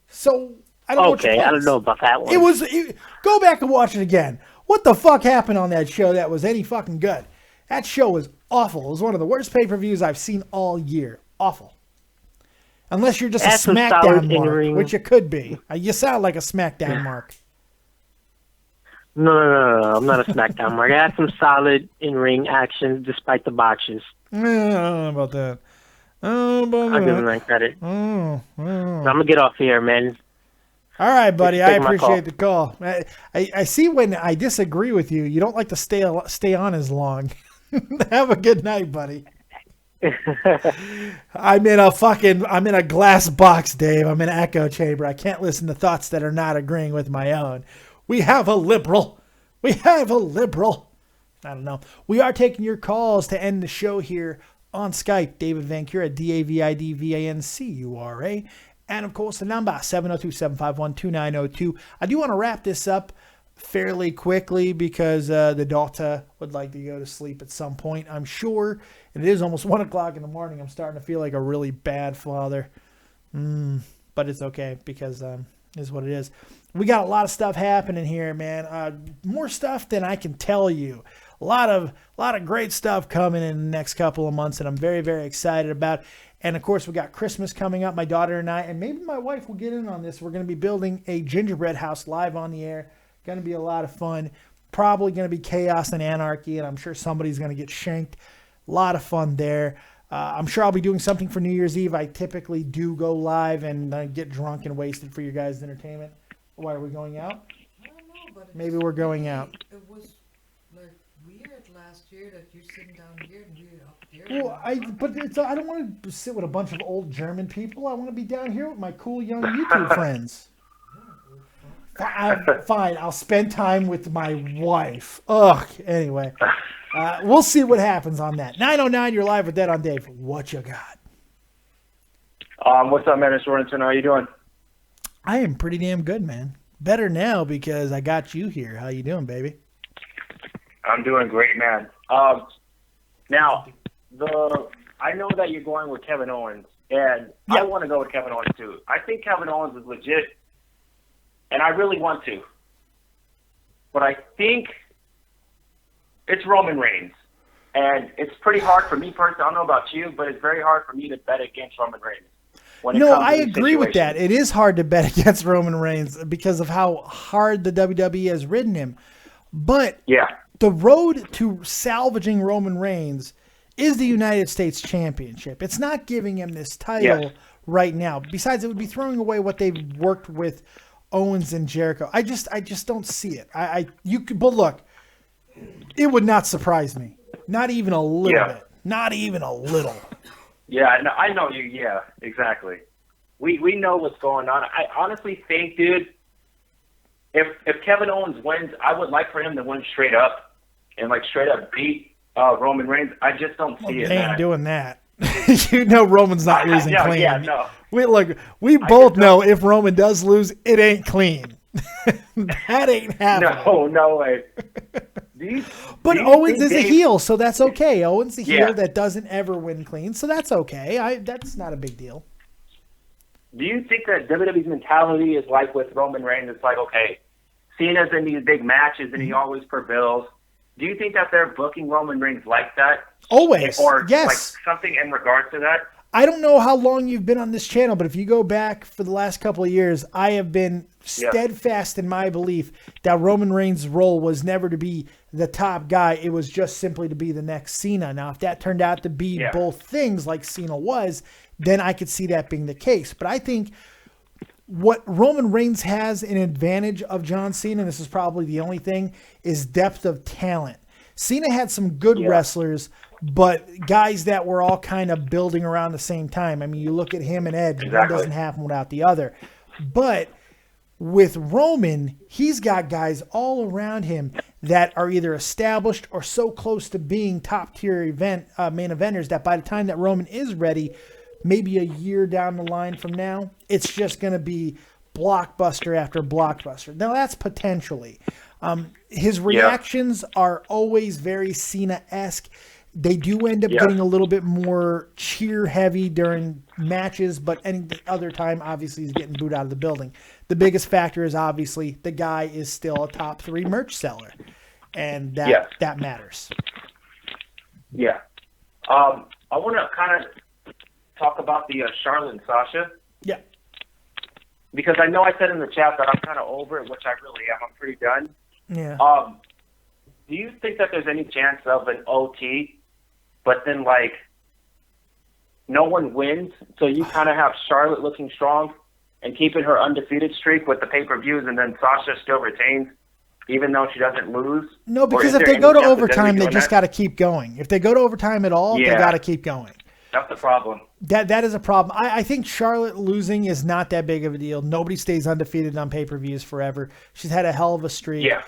Speaker 1: So I don't know what
Speaker 7: I don't know about that one.
Speaker 1: Go back and watch it again. What the fuck happened on that show that was any fucking good? That show was awful. It was one of the worst pay-per-views I've seen all year. Awful. Unless you're just a SmackDown mark, which you could be. You sound like a SmackDown mark.
Speaker 7: No. I'm not a SmackDown mark. I had some solid in-ring action despite the botches.
Speaker 1: I don't know about that.
Speaker 7: I'll give them that credit. I'm going to get off here, man.
Speaker 1: All right, buddy. I appreciate the call. I see when I disagree with you, you don't like to stay on as long. Have a good night, buddy. I'm in a glass box, Dave. I'm in an echo chamber. I can't listen to thoughts that are not agreeing with my own. We have a liberal. I don't know. We are taking your calls to end the show here on Skype. David Vancura, DavidVancura. And, of course, the number, 702-751-2902. I do want to wrap this up fairly quickly because the daughter would like to go to sleep at some point, I'm sure. And it is almost 1 o'clock in the morning. I'm starting to feel like a really bad father. But it's okay because it is what it is. We got a lot of stuff happening here, man. More stuff than I can tell you. A lot of great stuff coming in the next couple of months that I'm very, very excited about. And, of course, we got Christmas coming up, my daughter and I, and maybe my wife will get in on this. We're going to be building a gingerbread house live on the air. Going to be a lot of fun. Probably going to be chaos and anarchy, and I'm sure somebody's going to get shanked. A lot of fun there. I'm sure I'll be doing something for New Year's Eve. I typically do go live and get drunk and wasted for your guys' entertainment. Why are we going out?
Speaker 4: I don't know, but
Speaker 1: Maybe we're going out.
Speaker 4: It was like weird last year that you're sitting down here and we're up there.
Speaker 1: Well, I don't want to sit with a bunch of old German people. I want to be down here with my cool young YouTube friends. Fine, I'll spend time with my wife. Ugh. Anyway, we'll see what happens on that. 909, you're live with Dead on Dave. What you got?
Speaker 8: What's up, man? It's Rollins. How you doing?
Speaker 1: I am pretty damn good, man. Better now because I got you here. How you doing, baby?
Speaker 8: I'm doing great, man. Now, I know that you're going with Kevin Owens, and I want to go with Kevin Owens too. I think Kevin Owens is legit, and I really want to. But I think it's Roman Reigns, and it's pretty hard for me personally. I don't know about you, but it's very hard for me to bet against Roman Reigns.
Speaker 1: No, I agree with that. It is hard to bet against Roman Reigns because of how hard the WWE has ridden him. But the road to salvaging Roman Reigns is the United States Championship. It's not giving him this title right now. Besides, it would be throwing away what they've worked with Owens and Jericho. I just don't see it. But look, it would not surprise me. Not even a little bit. Not even a little.
Speaker 8: Yeah, I know you. Yeah, exactly. We know what's going on. I honestly think, dude, if Kevin Owens wins, I would like for him to win straight up and straight up beat Roman Reigns. I just don't see it.
Speaker 1: They ain't doing that. You know Roman's not losing clean.
Speaker 8: Yeah, no.
Speaker 1: We both know if Roman does lose, it ain't clean. That ain't happening.
Speaker 8: No way.
Speaker 1: But Owens is a heel, so that's okay. Owens is a heel that doesn't ever win clean, so that's okay. That's not a big deal.
Speaker 8: Do you think that WWE's mentality is like with Roman Reigns? It's like, okay, Cena's in these big matches and he always prevails. Do you think that they're booking Roman Reigns like that?
Speaker 1: Always.
Speaker 8: Or
Speaker 1: yes.
Speaker 8: Something in regards to that?
Speaker 1: I don't know how long you've been on this channel, but if you go back for the last couple of years, I have been steadfast in my belief that Roman Reigns' role was never to be the top guy. It was just simply to be the next Cena. Now, if that turned out to be both things like Cena was, then I could see that being the case. But I think what Roman Reigns has an advantage of John Cena, and this is probably the only thing, is depth of talent. Cena had some good wrestlers, but guys that were all kind of building around the same time. I mean, you look at him and Edge, one doesn't happen without the other. But with Roman, he's got guys all around him that are either established or so close to being top-tier main eventers that by the time that Roman is ready, maybe a year down the line from now, it's just going to be blockbuster after blockbuster. Now, that's potentially. His reactions are always very Cena-esque. They do end up getting a little bit more cheer-heavy during matches, but any other time, obviously, he's getting booed out of the building. The biggest factor is, obviously, the guy is still a top 3 merch seller, and that matters.
Speaker 8: Yeah. I want to kind of talk about the Charlotte and Sasha.
Speaker 1: Yeah.
Speaker 8: Because I know I said in the chat that I'm kind of over it, which I really am. I'm pretty done.
Speaker 1: Yeah.
Speaker 8: Do you think that there's any chance of an OT, but then no one wins, so you kind of have Charlotte looking strong and keeping her undefeated streak with the pay-per-views, and then Sasha still retains, even though she doesn't lose?
Speaker 1: No, because if they go to overtime, they just got to keep going. If they go to overtime at all, they got to keep going.
Speaker 8: That's the problem.
Speaker 1: That is a problem. I think Charlotte losing is not that big of a deal. Nobody stays undefeated on pay-per-views forever. She's had a hell of a streak.
Speaker 8: Yeah.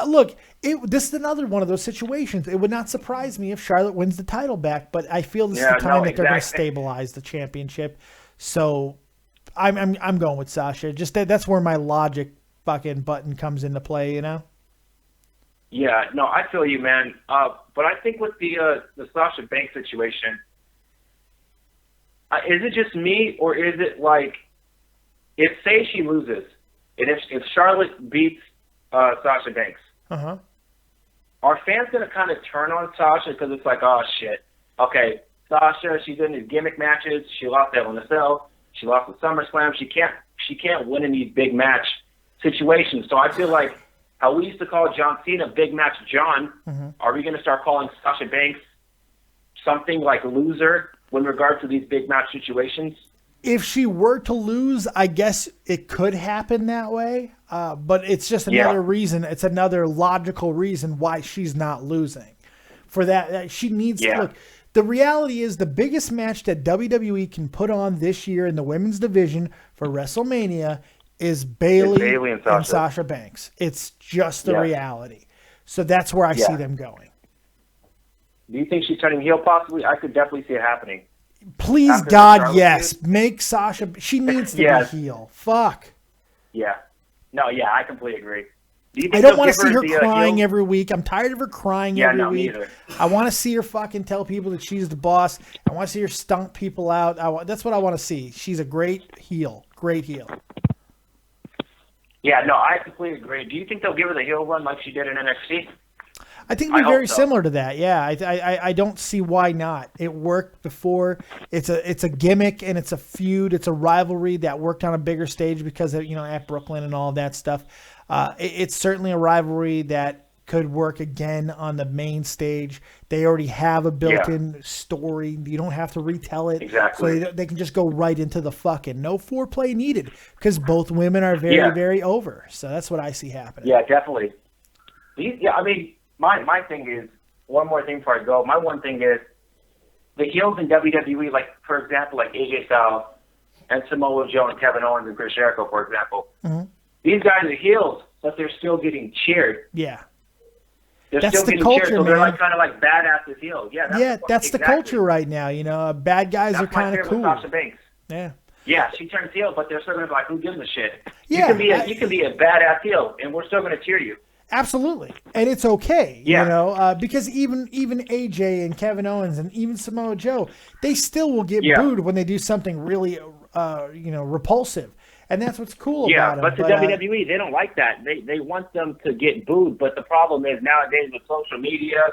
Speaker 1: Look, this is another one of those situations. It would not surprise me if Charlotte wins the title back, but I feel this is the time that they're going to stabilize the championship. So I'm going with Sasha. Just that's where my logic fucking button comes into play, you know?
Speaker 8: Yeah, no, I feel you, man. But I think with the Sasha Banks situation, is it just me, or is it like, if say she loses, and if Charlotte beats Sasha Banks, are fans going to kind of turn on Sasha because it's like, oh shit, okay, Sasha, she's in these gimmick matches, she lost at LNSL, she lost at SummerSlam, she can't win in these big match situations. So I feel like how we used to call John Cena Big Match John, are we going to start calling Sasha Banks something like loser when regard to these big match situations?
Speaker 1: If she were to lose, I guess it could happen that way. But it's just another reason. It's another logical reason why she's not losing. For that, she needs to look. The reality is the biggest match that WWE can put on this year in the women's division for WrestleMania is Bayley and Sasha Banks. It's just the reality. So that's where I see them going.
Speaker 8: Do you think she's turning heel possibly? I could definitely see it happening.
Speaker 1: Please,
Speaker 8: After
Speaker 1: God, yes. Make Sasha... She needs to be heel. Fuck.
Speaker 8: Yeah. No, yeah, I completely agree.
Speaker 1: I don't want to see her crying every week. I'm tired of her crying every week.
Speaker 8: Me either.
Speaker 1: I want to see her fucking tell people that she's the boss. I want to see her stomp people out. That's what I want to see. She's a great heel. Great heel.
Speaker 8: Yeah, no, I completely agree. Do you think they'll give her the heel run like she did in NXT?
Speaker 1: I think it'll be very similar to that. Yeah, I don't see why not. It worked before. It's a gimmick and it's a feud. It's a rivalry that worked on a bigger stage because of, at Brooklyn and all of that stuff. It's certainly a rivalry that could work again on the main stage. They already have a built-in story. You don't have to retell it.
Speaker 8: Exactly.
Speaker 1: So they can just go right into the fucking. No foreplay needed because both women are very, very over. So that's what I see happening.
Speaker 8: Yeah, definitely. Yeah, I mean, my thing is, one more thing before I go, my one thing is, the heels in WWE, like, for example, like AJ Styles and Samoa Joe and Kevin Owens and Chris Jericho, for example, these guys are heels, but they're still getting cheered.
Speaker 1: Yeah.
Speaker 8: They're
Speaker 1: that's
Speaker 8: still
Speaker 1: the
Speaker 8: getting
Speaker 1: culture,
Speaker 8: cheered, so
Speaker 1: man.
Speaker 8: they're like kind of like badasses heels. Yeah,
Speaker 1: that's the culture right now. Bad guys are kind of cool.
Speaker 8: Sasha Banks.
Speaker 1: Yeah.
Speaker 8: Yeah, she turns heel, but they're still going to be like, who gives a shit?
Speaker 1: Yeah,
Speaker 8: you can be a badass heel, and we're still going to cheer you.
Speaker 1: Absolutely, and it's okay, because even AJ and Kevin Owens and even Samoa Joe, they still will get booed when they do something really, repulsive, and that's what's cool about them.
Speaker 8: But the WWE, they don't like that. They want them to get booed, but the problem is nowadays with social media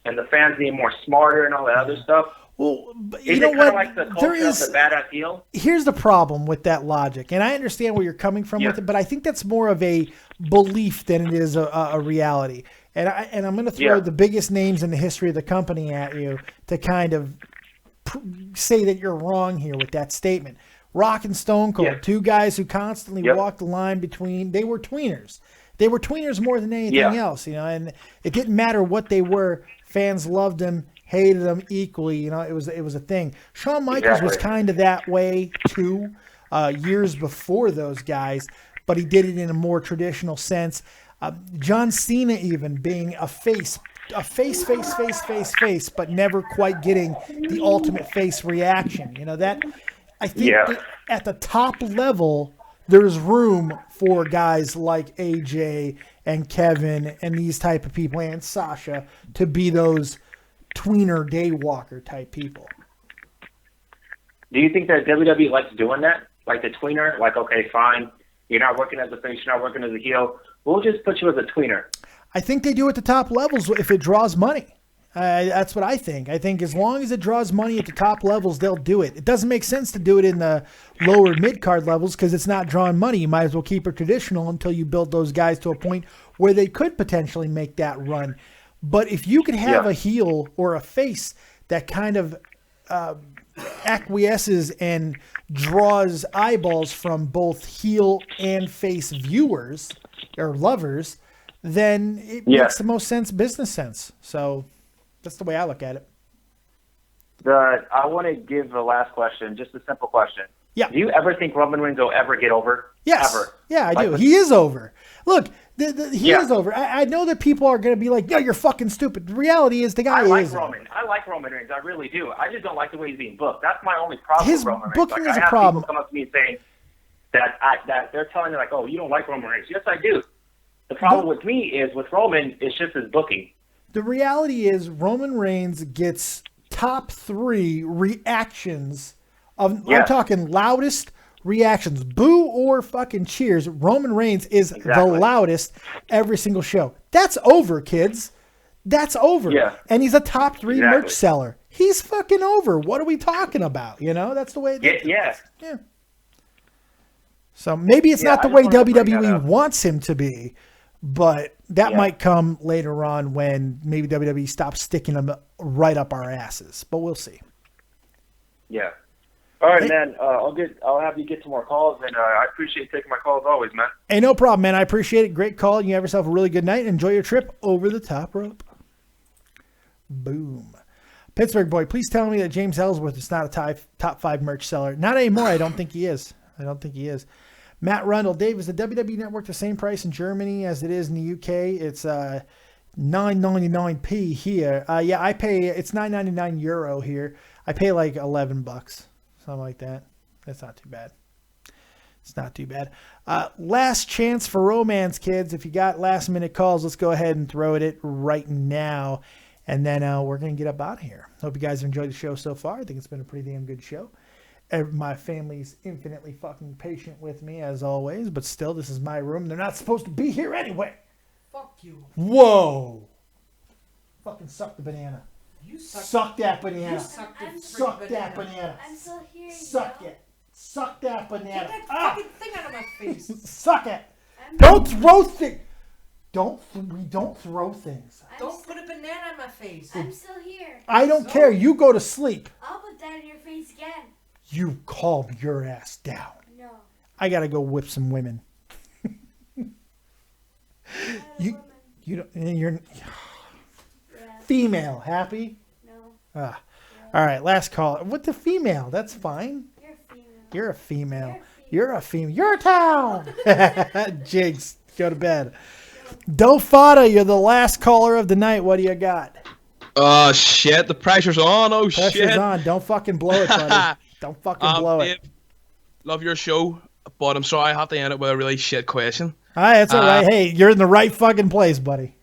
Speaker 8: and the fans being more smarter and all that other stuff.
Speaker 1: Well,
Speaker 8: you know what? Like the culture of the badass heel?
Speaker 1: Here's the problem with that logic, and I understand where you're coming from with it, but I think that's more of a belief than it is a reality. And I'm going to throw the biggest names in the history of the company at you to kind of say that you're wrong here with that statement. Rock and Stone Cold, two guys who constantly walked the line between. They were tweeners. They were tweeners more than anything else, and it didn't matter what they were. Fans loved them. Hated them equally, it was a thing. Shawn Michaels was kind of that way too, years before those guys, but he did it in a more traditional sense. John Cena even being a face, but never quite getting the ultimate face reaction. That I think that at the top level, there's room for guys like AJ and Kevin and these type of people and Sasha to be those tweener daywalker type people.
Speaker 8: Do you think that WWE likes doing that? Like the tweener? Like, okay, fine, you're not working as a face, you're not working as a heel, we'll just put you as a tweener.
Speaker 1: I think they do at the top levels if it draws money. That's what I think. I think as long as it draws money at the top levels, they'll do it. It doesn't make sense to do it in the lower mid-card levels because it's not drawing money. You might as well keep it traditional until you build those guys to a point where they could potentially make that run. But if you could have a heel or a face that kind of acquiesces and draws eyeballs from both heel and face viewers or lovers, then it makes the most business sense. So that's the way I look at it.
Speaker 8: I want to give the last question, just a simple question.
Speaker 1: Yeah.
Speaker 8: Do you ever think Roman Reigns will ever get over?
Speaker 1: Yes.
Speaker 8: Ever?
Speaker 1: Yeah, I do. He is over. Look, He is over. I know that people are going to be like, "Yo, you're fucking stupid." The reality is, the guy is.
Speaker 8: I like Roman Reigns. I really do. I just don't like the way he's being booked. That's my only problem
Speaker 1: His
Speaker 8: with Roman Reigns.
Speaker 1: booking is
Speaker 8: I
Speaker 1: a
Speaker 8: have
Speaker 1: problem.
Speaker 8: People come up to me saying that they're telling me like, "Oh, you don't like Roman Reigns." Yes, I do. The problem with me is with Roman, it's just his booking.
Speaker 1: The reality is, Roman Reigns gets top 3 reactions of. I'm talking loudest reactions, boo or fucking cheers. Roman Reigns is the loudest every single show. That's over, kids. That's over.
Speaker 8: Yeah.
Speaker 1: And he's a top 3 merch seller. He's fucking over. What are we talking about? You know, that's the way.
Speaker 8: Yeah.
Speaker 1: So maybe it's not the way WWE wants him to be, but that might come later on when maybe WWE stops sticking him right up our asses. But we'll see.
Speaker 8: Yeah. All right, man. I'll have you get some more calls, and I appreciate taking my calls always, man.
Speaker 1: Hey, no problem, man. I appreciate it. Great call. You have yourself a really good night. Enjoy your trip over the top rope. Boom. Pittsburgh boy, please tell me that James Ellsworth is not a top 5 merch seller. Not anymore. I don't think he is. Matt Rundle, Dave, is the WWE Network the same price in Germany as it is in the UK? It's $9.99p here. I pay. It's €9.99 here. I pay like $11. Something like that. That's not too bad. It's not too bad. Last chance for romance, kids. If you got last minute calls, let's go ahead and throw it right now. And then we're going to get up out of here. Hope you guys have enjoyed the show so far. I think it's been a pretty damn good show. My family's infinitely fucking patient with me as always. But still, this is my room. They're not supposed to be here anyway.
Speaker 4: Fuck you.
Speaker 1: Whoa. Fucking suck the banana.
Speaker 4: You
Speaker 1: suck that banana.
Speaker 4: You suck
Speaker 1: that banana.
Speaker 3: I'm still here.
Speaker 1: Suck it. Suck that banana.
Speaker 4: Get that fucking thing out of my face.
Speaker 1: Suck it. Don't throw things. We don't throw things.
Speaker 4: Don't put a banana in my face.
Speaker 3: I'm still here.
Speaker 1: I don't care. You go to sleep.
Speaker 3: I'll put that in your face again.
Speaker 1: You calm your ass down.
Speaker 3: No.
Speaker 1: I gotta go whip some women. You don't. You're female. Happy?
Speaker 3: No.
Speaker 1: All right. Last call. What the female? That's fine.
Speaker 3: You're a female.
Speaker 1: You're a female. You're a town. Jigs, go to bed. Dofada, you're the last caller of the night. What do you got?
Speaker 9: Oh, shit. The pressure's on. Oh,
Speaker 1: Pressure's
Speaker 9: shit.
Speaker 1: on. Don't fucking blow it, buddy. Don't fucking blow
Speaker 9: Dave,
Speaker 1: it.
Speaker 9: Love your show, but I'm sorry I have to end it with a really shit question.
Speaker 1: All right, that's all right. Hey, you're in the right fucking place, buddy.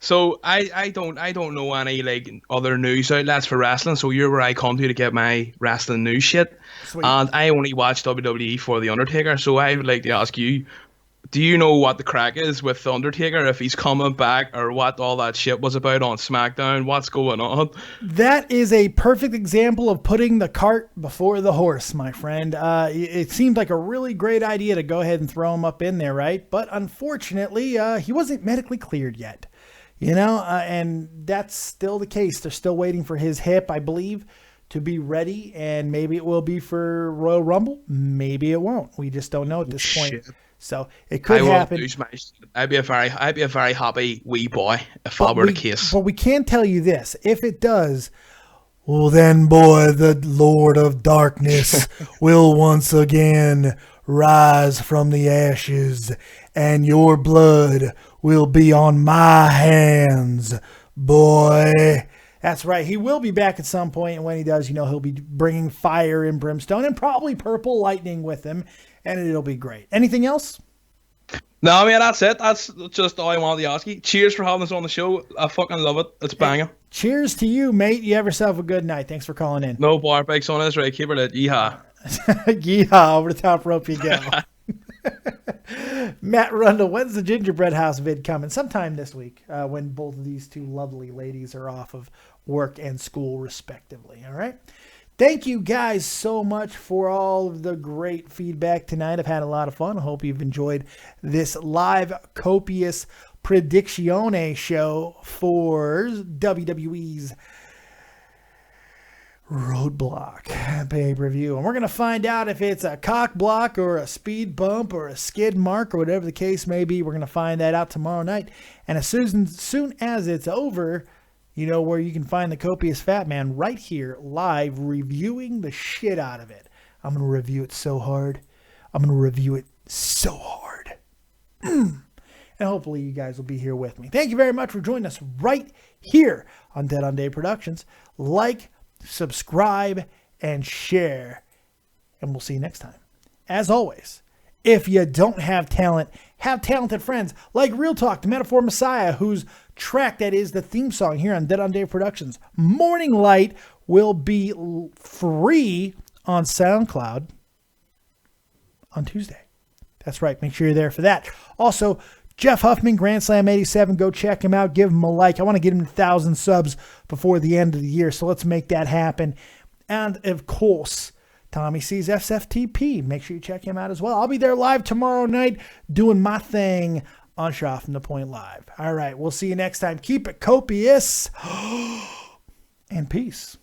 Speaker 9: So I don't know any like other news outlets for wrestling, so you're where I come to get my wrestling news shit.
Speaker 1: Sweet.
Speaker 9: And I only watch WWE for The Undertaker, so I would like to ask you, do you know what the crack is with The Undertaker, if he's coming back, or what all that shit was about on SmackDown? What's going on?
Speaker 1: That is a perfect example of putting the cart before the horse, my friend. It seemed like a really great idea to go ahead and throw him up in there, right? But unfortunately, he wasn't medically cleared yet. You know, and that's still the case. They're still waiting for his hip, I believe, to be ready, and maybe it will be for Royal Rumble. Maybe it won't. We just don't know at this point. So it could happen.
Speaker 9: I'd be a very happy wee boy if that were the case.
Speaker 1: But we can tell you this: if it does, well, then, boy, the Lord of Darkness will once again rise from the ashes, and your blood will be on my hands, boy. That's right. He will be back at some point, and when he does, you know, he'll be bringing fire and brimstone and probably purple lightning with him, and it'll be great. Anything else?
Speaker 9: No, man, that's it. That's just all I wanted to ask you. Cheers for having us on the show. I fucking love it. It's banging.
Speaker 1: Cheers to you, mate. You have yourself a good night. Thanks for calling in.
Speaker 9: No bar bikes on this, right? Keep it lit. Yeehaw.
Speaker 1: Yeehaw. Over the top rope you go. Matt Rundle, when's the Gingerbread House vid coming? Sometime this week, when both of these two lovely ladies are off of work and school, respectively. All right. Thank you guys so much for all of the great feedback tonight. I've had a lot of fun. I hope you've enjoyed this live copious Predictione show for WWE's RoadBlock pay-per-view. And we're going to find out if it's a cock block or a speed bump or a skid mark or whatever the case may be. We're going to find that out tomorrow night. And as soon as it's over, you know where you can find the copious fat man right here live reviewing the shit out of it. I'm going to review it so hard. I'm going to review it so hard. and hopefully you guys will be here with me. Thank you very much for joining us right here on Dead on Day Productions. Like, subscribe, and share, and we'll see you next time. As always, if you don't have talent, have talented friends like Real Talk, the Metaphor Messiah, whose track that is the theme song here on Dead on Day Productions. Morning Light will be free on SoundCloud on Tuesday. That's right. Make sure you're there for that. Also, Jeff Huffman, Grand Slam 87. Go check him out. Give him a like. I want to get him 1,000 subs before the end of the year, so let's make that happen. And, of course, Tommy C's FFTP. Make sure you check him out as well. I'll be there live tomorrow night doing my thing on Shaw from the Point Live. All right. We'll see you next time. Keep it copious and peace.